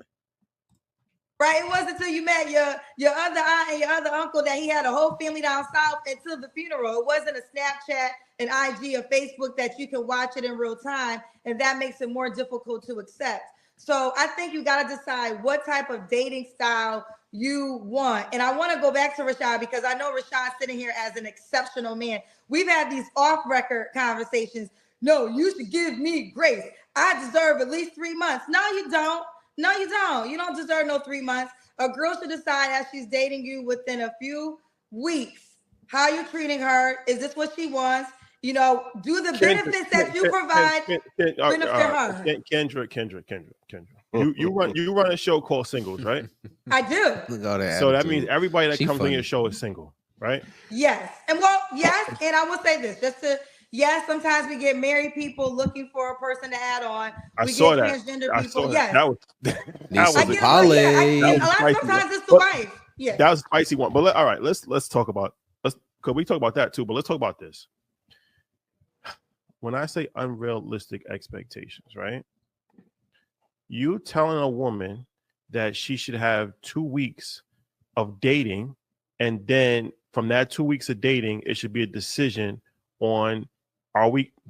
Right, it wasn't until you met your other aunt and your other uncle that he had a whole family down south until the funeral. It wasn't a Snapchat, an IG, or Facebook that you can watch it in real time, and that makes it more difficult to accept. So I think you got to decide what type of dating style you want. And I want to go back to Rashad because I know Rashad's sitting here as an exceptional man. We've had these off-record conversations. No, you should give me grace. I deserve at least 3 months. No, you don't. No, you don't. You don't deserve no 3 months. A girl should decide as she's dating you within a few weeks how you're treating her. Is this what she wants? Do the benefits that you provide benefit her? Kendra. You run a show called Singles, right? I do. So that means everybody that comes on your show is single, right? Yes. And yes. And I will say this, yes, sometimes we get married people looking for a person to add on. We get transgender people. Yes. That was I get it. A lot of sometimes it's the wife. Yeah. That was a spicy one. But all right, let's talk about because we talk about that too. But let's talk about this. When I say unrealistic expectations, right? You telling a woman that she should have 2 weeks of dating, and then from that 2 weeks of dating, it should be a decision on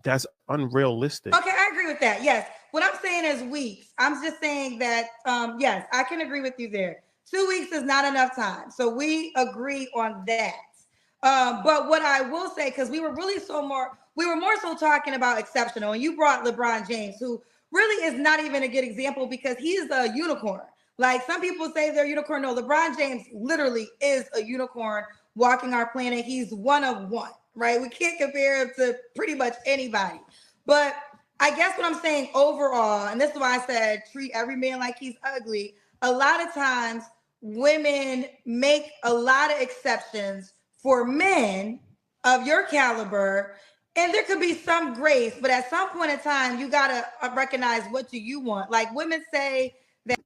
that's unrealistic. Okay, I agree with that. Yes. What I'm saying is weeks. I'm just saying that, yes, I can agree with you there. 2 weeks is not enough time. So we agree on that. But what I will say, because we were more so talking about exceptional, and you brought LeBron James, who really is not even a good example because he's a unicorn. Like some people say they're unicorn. No, LeBron James literally is a unicorn walking our planet. He's one of one, right? We can't compare him to pretty much anybody. But I guess what I'm saying overall, and this is why I said treat every man like he's ugly. A lot of times women make a lot of exceptions for men of your caliber, and there could be some grace, but at some point in time you got to recognize, what do you want? Like women say that.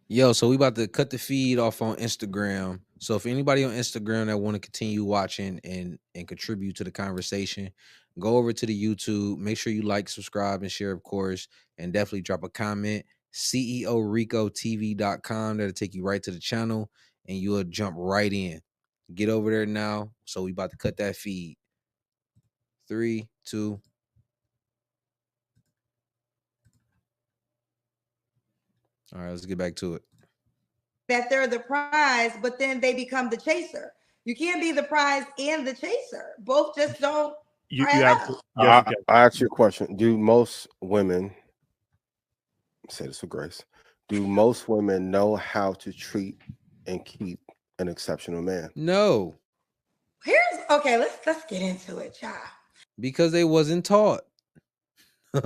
Yo, so we about to cut the feed off on Instagram. So if anybody on Instagram that want to continue watching and contribute to the conversation, go over to the YouTube. Make sure you like, subscribe, and share, of course, and definitely drop a comment. CEORicoTV.com. That'll take you right to the channel, and you'll jump right in. Get over there now. So we about to cut that feed. 3, 2. All right, let's get back to it. That they're the prize, but then they become the chaser. You can't be the prize and the chaser. Both just don't. I ask you a question. Do most women, say this with grace, do most women know how to treat and keep an exceptional man? No. Okay, let's get into it, child. Because they wasn't taught. One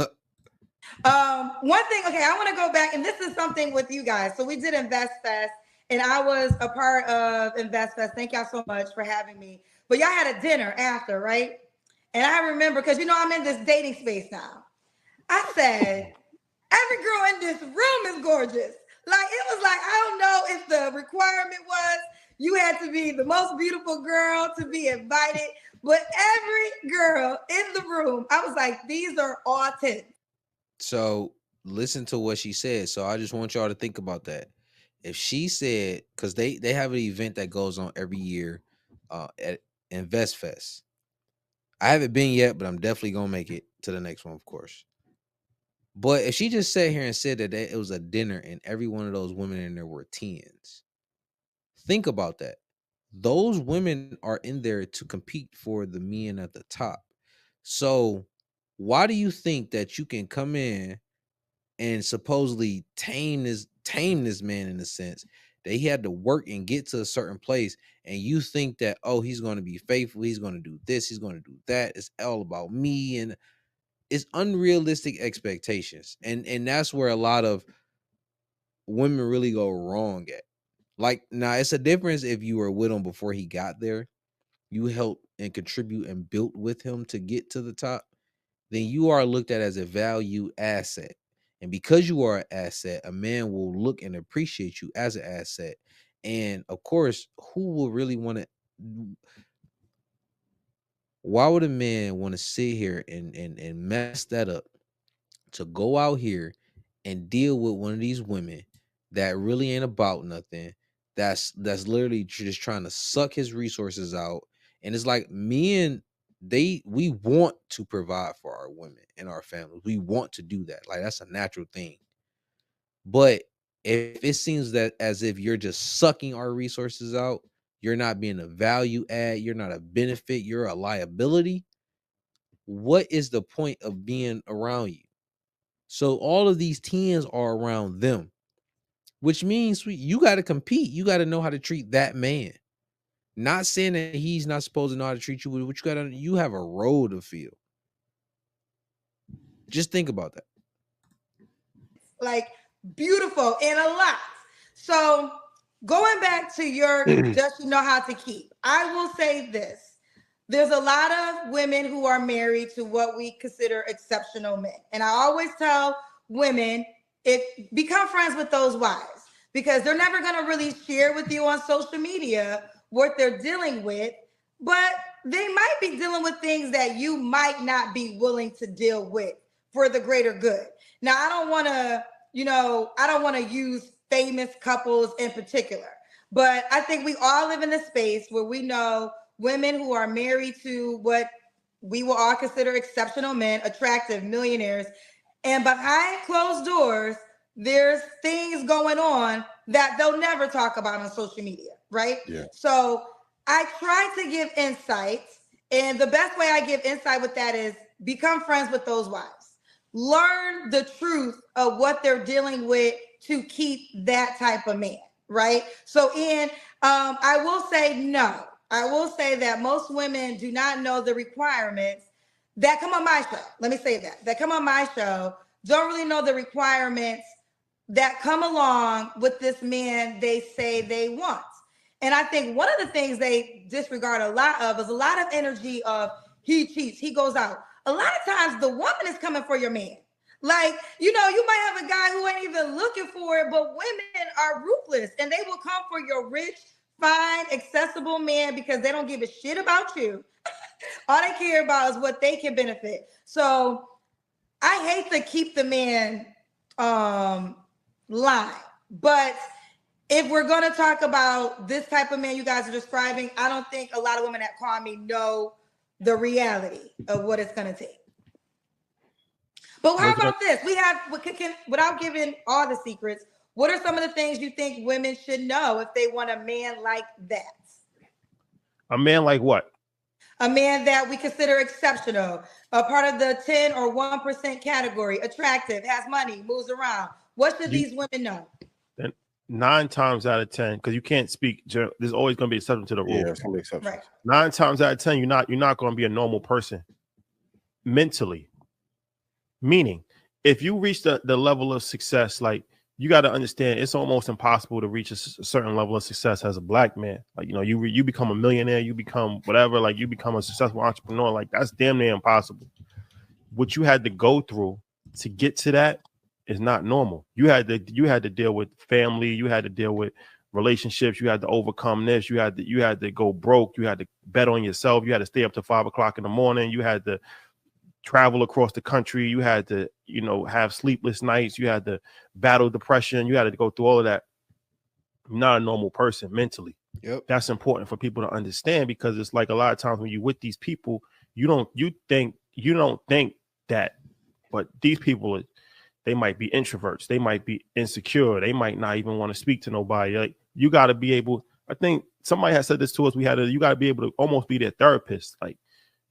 thing, okay, I want to go back, and this is something with you guys. So we did Invest Fest, and I was a part of Invest Fest. Thank y'all so much for having me. But y'all had a dinner after, right? And I remember, because I'm in this dating space now. I said, every girl in this room is gorgeous. Like, it was like, I don't know if the requirement was you had to be the most beautiful girl to be invited, but every girl in the room, I was like, these are all 10. So listen to what she said. So I just want y'all to think about that. If she said, because they have an event that goes on every year at Invest Fest. I haven't been yet, but I'm definitely gonna make it to the next one, of course. But if she just sat here and said that it was a dinner and every one of those women in there were 10s, think about that. Those women are in there to compete for the men at the top. So why do you think that you can come in and supposedly tame this man, in a sense that he had to work and get to a certain place, and you think that, oh, he's going to be faithful, he's going to do this, he's going to do that, it's all about me, and it's unrealistic expectations, and that's where a lot of women really go wrong at. Like, now it's a difference if you were with him before he got there, you helped and contribute and built with him to get to the top, then you are looked at as a value asset. And because you are an asset, a man will look and appreciate you as an asset. And of course, who will really want to? Why would a man want to sit here and mess that up to go out here and deal with one of these women that really ain't about nothing? That's literally just trying to suck his resources out. And it's like, men, we want to provide for our women and our families. We want to do that. Like, that's a natural thing. But if it seems that as if you're just sucking our resources out, you're not being a value add, you're not a benefit, you're a liability, what is the point of being around you? So all of these 10s are around them, which means you got to compete. You got to know how to treat that man. Not saying that he's not supposed to know how to treat you, but you have a role to fill. Just think about that. Like, beautiful and a lot. So going back to your just know how to keep, I will say this. There's a lot of women who are married to what we consider exceptional men. And I always tell women, become friends with those wives, because they're never going to really share with you on social media what they're dealing with, but they might be dealing with things that you might not be willing to deal with for the greater good. Now, I don't want to use famous couples in particular, but I think we all live in a space where we know women who are married to what we will all consider exceptional men, attractive millionaires, and behind closed doors, there's things going on that they'll never talk about on social media, right? Yeah. So I try to give insight, and the best way I give insight with that is become friends with those wives. Learn the truth of what they're dealing with to keep that type of man, right? So, I will say no. I will say that most women do not know the requirements that come on my show. Let me say that come on my show don't really know the requirements that come along with this man they say they want. And I think one of the things they disregard a lot of is a lot of energy of he cheats, he goes out. A lot of times the woman is coming for your man. Like, you might have a guy who ain't even looking for it, but women are ruthless and they will come for your rich, fine, accessible man because they don't give a shit about you. All they care about is what they can benefit. So I hate to keep the man line, but if we're going to talk about this type of man you guys are describing, I don't think a lot of women that call me know the reality of what it's going to take. But how about this? We have, without giving all the secrets, what are some of the things you think women should know if they want a man like that? A man like what? A man that we consider exceptional, a part of the 10 or 1% category, attractive, has money, moves around. What should these women know? 9 times out of 10, because you can't speak. There's always going to be exception to the rule. Yeah, it's going to be exception. Right. 9 times out of 10, you're not going to be a normal person mentally. Meaning, if you reach the level of success, like you got to understand, it's almost impossible to reach a certain level of success as a black man. Like, you become a millionaire, you become whatever, like you become a successful entrepreneur. Like that's damn near impossible. What you had to go through to get to that is not normal. You had to deal with family, you had to deal with relationships, you had to overcome this, you had to go broke, you had to bet on yourself, you had to stay up to 5 o'clock in the morning, you had to travel across the country, you had to, have sleepless nights, you had to battle depression, you had to go through all of that. You're not a normal person mentally. Yep. That's important for people to understand, because it's like a lot of times when you're with these people, you don't think that, but these people, they might be introverts, they might be insecure, they might not even want to speak to nobody. Like, you got to be able, I think somebody has said this to us, you got to be able to almost be their therapist. Like,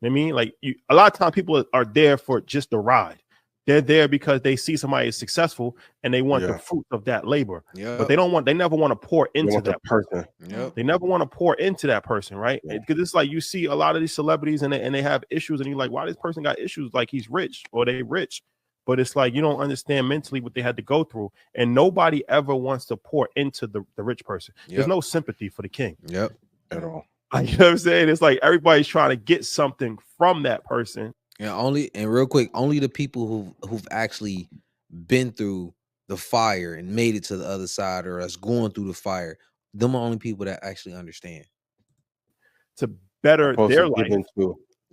you know what I mean? Like, a lot of times people are there for just the ride. They're there because they see somebody is successful and they want the fruit of that labor. Yeah. But they never want to pour into that person. Yep. They never want to pour into that person, right? Because it's like you see a lot of these celebrities and they have issues, and you're like, why this person got issues? Like, he's rich or they rich. But it's like you don't understand mentally what they had to go through. And nobody ever wants to pour into the rich person. Yep. There's no sympathy for the king. Yep. At all. Like, you know what I'm saying? It's like everybody's trying to get something from that person. And real quick, only the people who've actually been through the fire and made it to the other side, or us going through the fire, them are only people that actually understand. To better their life.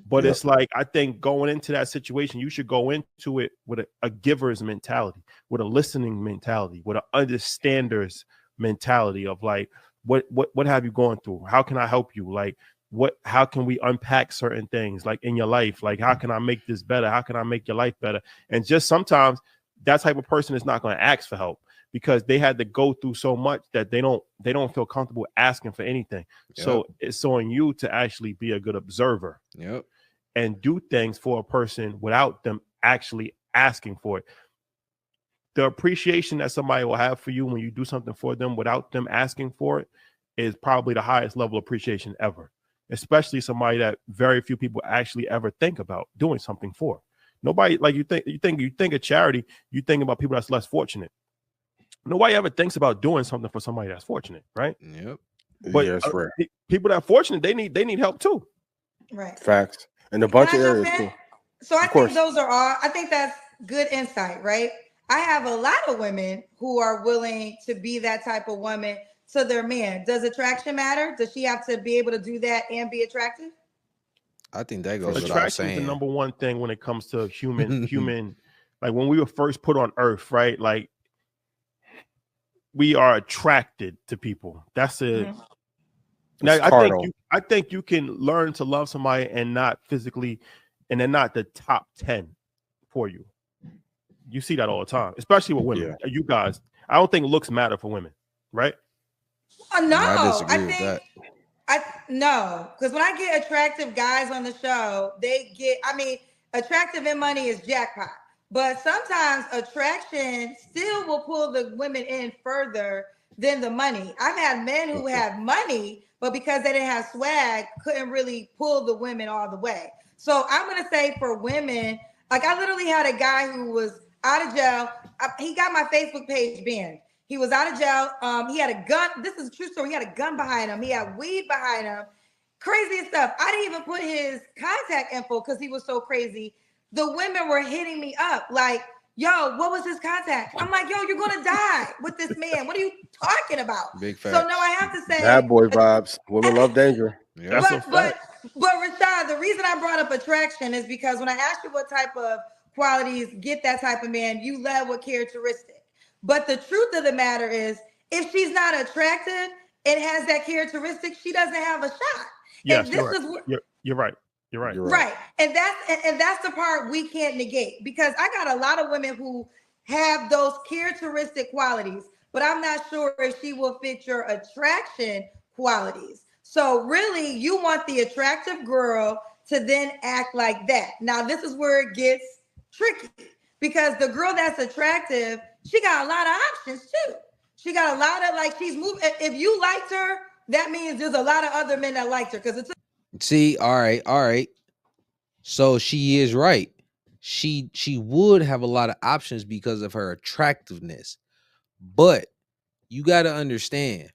But Yep. It's like, I think going into that situation, you should go into it with a giver's mentality, with a listening mentality, with an understander's mentality of like, what have you gone through? How can I help you? Like, how can we unpack certain things like in your life? Like, how can I make this better? How can I make your life better? And just sometimes that type of person is not going to ask for help because they had to go through so much that they don't feel comfortable asking for anything. Yep. So it's on you to actually be a good observer. Yep. And do things for a person without them actually asking for it. The appreciation that somebody will have for you when you do something for them without them asking for it is probably the highest level of appreciation ever, especially somebody that very few people actually ever think about doing something for. Nobody, like you think of charity, you think about people that's less fortunate. Nobody ever thinks about doing something for somebody that's fortunate, right? Yep. But people that are fortunate, they need help too. Right. Facts. And a bunch of areas too. So I think those are all, I think that's good insight, right? I have a lot of women who are willing to be that type of woman to their man. Does attraction matter? Does she have to be able to do that and be attractive? I think that goes without attraction saying. is the number one thing when it comes to human, like when we were first put on earth, right? Like, we are attracted to people. That's it. Mm-hmm. Now, I think you can learn to love somebody and not physically, and they're not the top 10 for you. You see that all the time, especially with women. Yeah. You guys, I don't think looks matter for women, right? No, I disagree with that. No, because when I get attractive guys on the show, attractive and money is jackpot. But sometimes attraction still will pull the women in further than the money. I've had men who have money, but because they didn't have swag, couldn't really pull the women all the way. So I'm gonna say for women, like I literally had a guy who was out of jail. He got my Facebook page banned. He was out of jail. He had a gun. This is a true story. He had a gun behind him. He had weed behind him. Crazy stuff. I didn't even put his contact info because he was so crazy. The women were hitting me up like, yo, what was his contact? I'm like, yo, you're gonna die with this man. What are you talking about? Big fact. So no, I have to say bad boy vibes. Women love danger. Yeah. But Rashad, the reason I brought up attraction is because when I asked you what type of qualities get that type of man, you led with characteristic. But the truth of the matter is, if she's not attractive and has that characteristic, she doesn't have a shot. Yes, and you're right. You're right. Right. And that's the part we can't negate, because I got a lot of women who have those characteristic qualities, but I'm not sure if she will fit your attraction qualities. So really, you want the attractive girl to then act like that. Now, this is where it gets tricky, because the girl that's attractive, she got a lot of options too. She got a lot of, like, she's moving. If you liked her, that means there's a lot of other men that liked her, because it's See, all right. So she is right. She would have a lot of options because of her attractiveness. But you got to understand,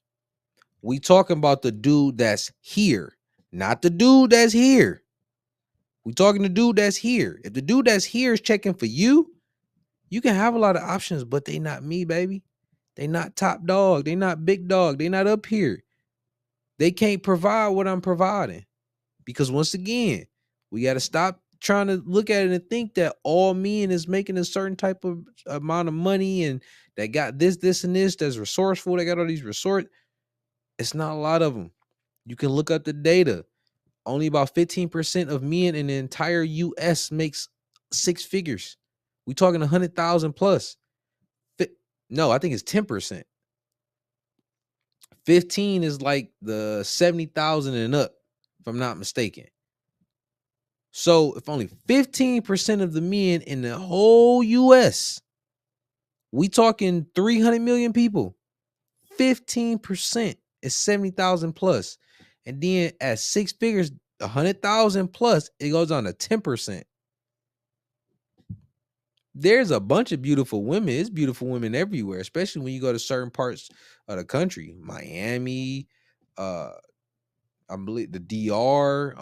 we talking about the dude that's here, not the dude that's here. We talking the dude that's here. If the dude that's here is checking for you, you can have a lot of options, but they not me, baby. They not top dog. They not big dog. They not up here. They can't provide what I'm providing. Because once again, we got to stop trying to look at it and think that all men is making a certain type of amount of money and they got this, and this, that's resourceful. They got all these resorts. It's not a lot of them. You can look up the data. Only about 15% of men in the entire US makes 6 figures. We talking 100,000 plus. No, I think it's 10%. 15 is like the 70,000 and up, if I'm not mistaken. So if only 15% of the men in the whole US, we talking 300 million people, 15% is 70,000 plus. And then at 6 figures, 100,000 plus, it goes on to 10%. There's a bunch of beautiful women. It's beautiful women everywhere, especially when you go to certain parts of the country. Miami, I believe the DR,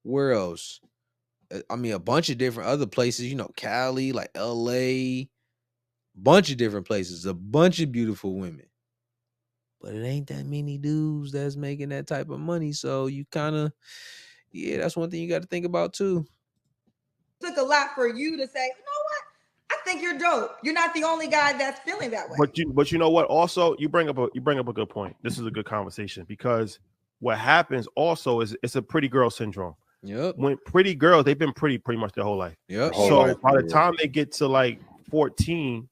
where else? I mean, a bunch of different other places, Cali, like LA, bunch of different places, a bunch of beautiful women. But it ain't that many dudes that's making that type of money. So you kind of, that's one thing you got to think about too. Took a lot for you to say, you know what? I think you're dope. You're not the only guy that's feeling that way. But you know what? Also, you bring up a good point. This is a good conversation, because what happens also is it's a pretty girl syndrome. Yep. When pretty girls, they've been pretty much their whole life. Yep. So by the time they get to like 14,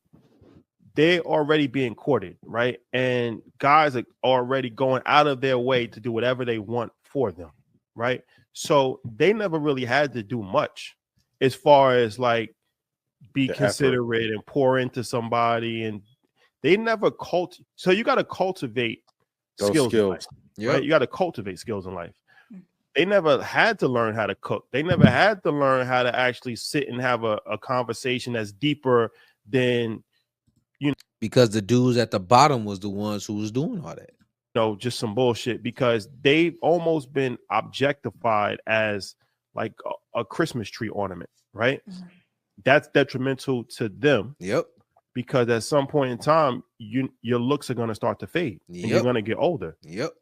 they're already being courted, right? And guys are already going out of their way to do whatever they want for them, right? So they never really had to do much as far as like be considerate and pour into somebody, and they never so you got to cultivate those skills in life, right? You got to cultivate skills in life. They never had to learn how to cook. They never had to learn how to actually sit and have a conversation that's deeper than, because the dudes at the bottom was the ones who was doing all that. Just some bullshit, because they've almost been objectified as like a Christmas tree ornament, right? Mm-hmm. That's detrimental to them. Yep. Because at some point in time, your looks are going to start to fade. Yep. And you're going to get older. Yep.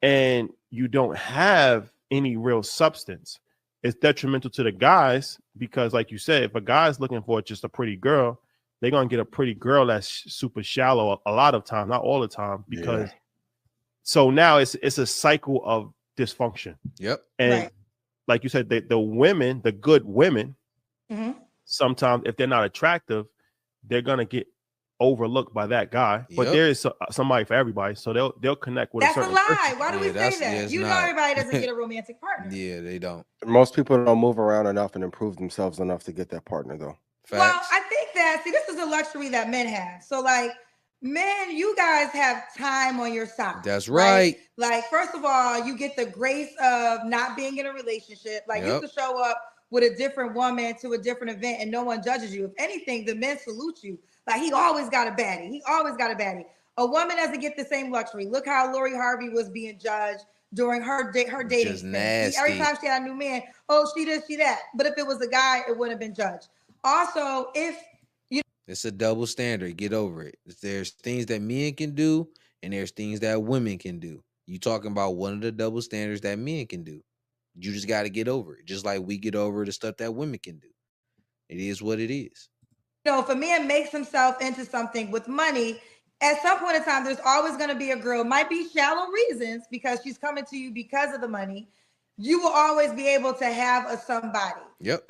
And you don't have any real substance. It's detrimental to the guys, because like you said, if a guy's looking for just a pretty girl, they're going to get a pretty girl that's super shallow a lot of times, not all the time, because so now it's a cycle of dysfunction. Yep. And like you said, the women, the good women, sometimes if they're not attractive, they're going to get overlooked by that guy, but there is somebody for everybody, so they'll connect with. That's a certain lie. person. Why do we say that? You know, everybody doesn't get a romantic partner. Yeah, they don't. Most people don't move around enough and improve themselves enough to get that partner, though. Facts. Well, I think that this is a luxury that men have. So, like, men, you guys have time on your side. That's right. Like, first of all, you get the grace of not being in a relationship. Like, you can show up with a different woman to a different event and no one judges you. If anything, the men salute you. Like, he always got a baddie. He always got a baddie. A woman doesn't get the same luxury. Look how Lori Harvey was being judged during her dating stint. Every time she had a new man, oh, she this, she that. But if it was a guy, it wouldn't have been judged. Also, it's a double standard. Get over it. There's things that men can do, and there's things that women can do. You talking about one of the double standards that men can do. You just got to get over it. Just like we get over the stuff that women can do. It is what it is. You know, if a man makes himself into something with money, at some point in time, there's always going to be a girl, might be shallow reasons, because she's coming to you because of the money. You will always be able to have a somebody. Yep.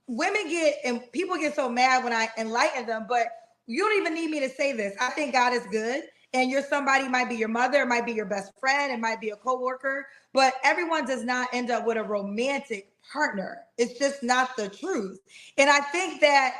Women get, and people get so mad when I enlighten them, but you don't even need me to say this. I think God is good, and your somebody might be your mother, it might be your best friend, it might be a coworker, but everyone does not end up with a romantic partner. It's just not the truth. And I think that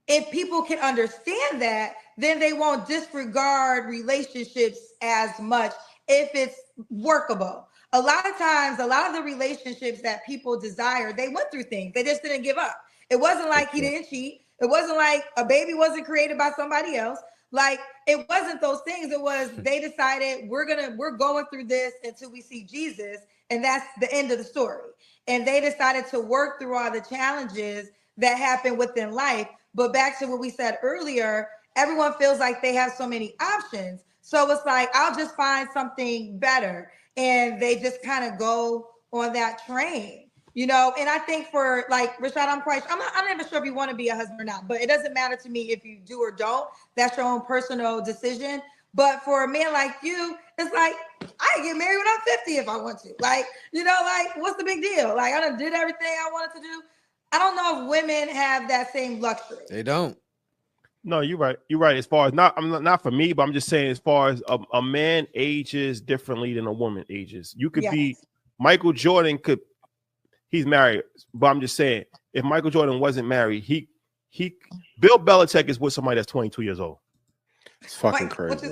if people can understand that, then they won't disregard relationships as much if it's workable. A lot of times, a lot of the relationships that people desire, they went through things. They just didn't give up. It wasn't like he didn't cheat. It wasn't like a baby wasn't created by somebody else. Like, it wasn't those things. It was they decided we're going through this until we see Jesus, and that's the end of the story. And they decided to work through all the challenges that happen within life. But back to what we said earlier, everyone feels like they have so many options. So it's like, I'll just find something better. And they just kind of go on that train, you know? And I think for like Rashad, I'm not even sure if you want to be a husband or not, but it doesn't matter to me if you do or don't. That's your own personal decision. But for a man like you, it's like, I can get married when I'm 50 if I want to. Like, you know, like, what's the big deal? Like, I done did everything I wanted to do. I don't know if women have that same luxury. They don't. No, you're right. You're right. As far as not for me, but I'm just saying, as far as a man ages differently than a woman ages. You could be Michael Jordan. He's married, but I'm just saying, if Michael Jordan wasn't married, Bill Belichick is with somebody that's 22 years old. It's fucking crazy.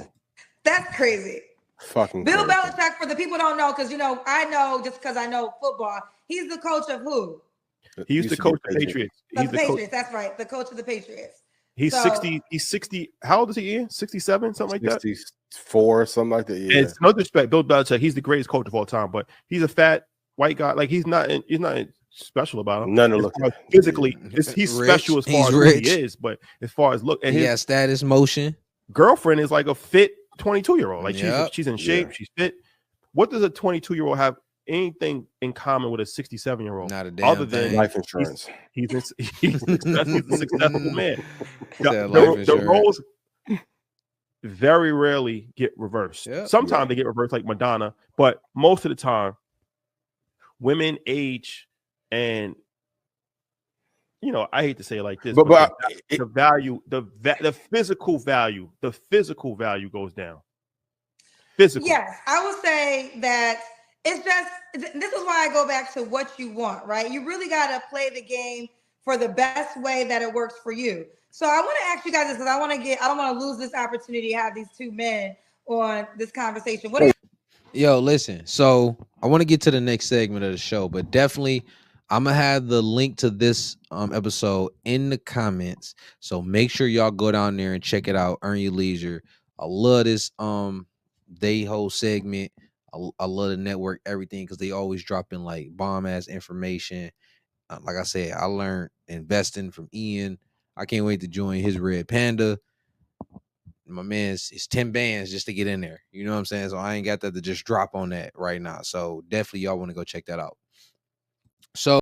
That's crazy. Fucking Bill crazy. Belichick, for the people who don't know, because you know, I know just because I know football. He's the coach of who? He used to coach the Patriots. He's the Patriots. That's right. The coach of the Patriots. He's 60. He's 60. How old is he? Ian? 67, something like that. 64, something like that. Yeah. It's no disrespect, Bill Belichick. He's the greatest coach of all time, but he's a fat white guy. Like he's not special about him. None to look at. Physically, he's special as far as who he is, but as far as look, and his status, motion. Girlfriend is like a fit 22-year-old. Like she's in shape. She's fit. What does a 22-year-old have anything in common with a 67-year-old? Not a damn other than thing. Life insurance. He's a successful man. The roles very rarely get reversed. Sometimes they get reversed, like Madonna, but most of the time, women age, and you know, I hate to say it like this, but the value, the physical value goes down. Physical. Yes, I will say that it's just, this is why I go back to what you want, right? You really got to play the game for the best way that it works for you. So I want to ask you guys this, because I don't want to lose this opportunity to have these two men on this conversation. Yo, listen. So I want to get to the next segment of the show, but definitely I'm gonna have the link to this episode in the comments. So make sure y'all go down there and check it out. Earn your leisure. I love this they whole segment. I love the network, everything, because they always drop in like bomb ass information. Like I said, I learned investing from Ian. I can't wait to join his Red Panda. My man's it's 10 bands just to get in there. You know what I'm saying? So I ain't got that to just drop on that right now. So definitely y'all want to go check that out. So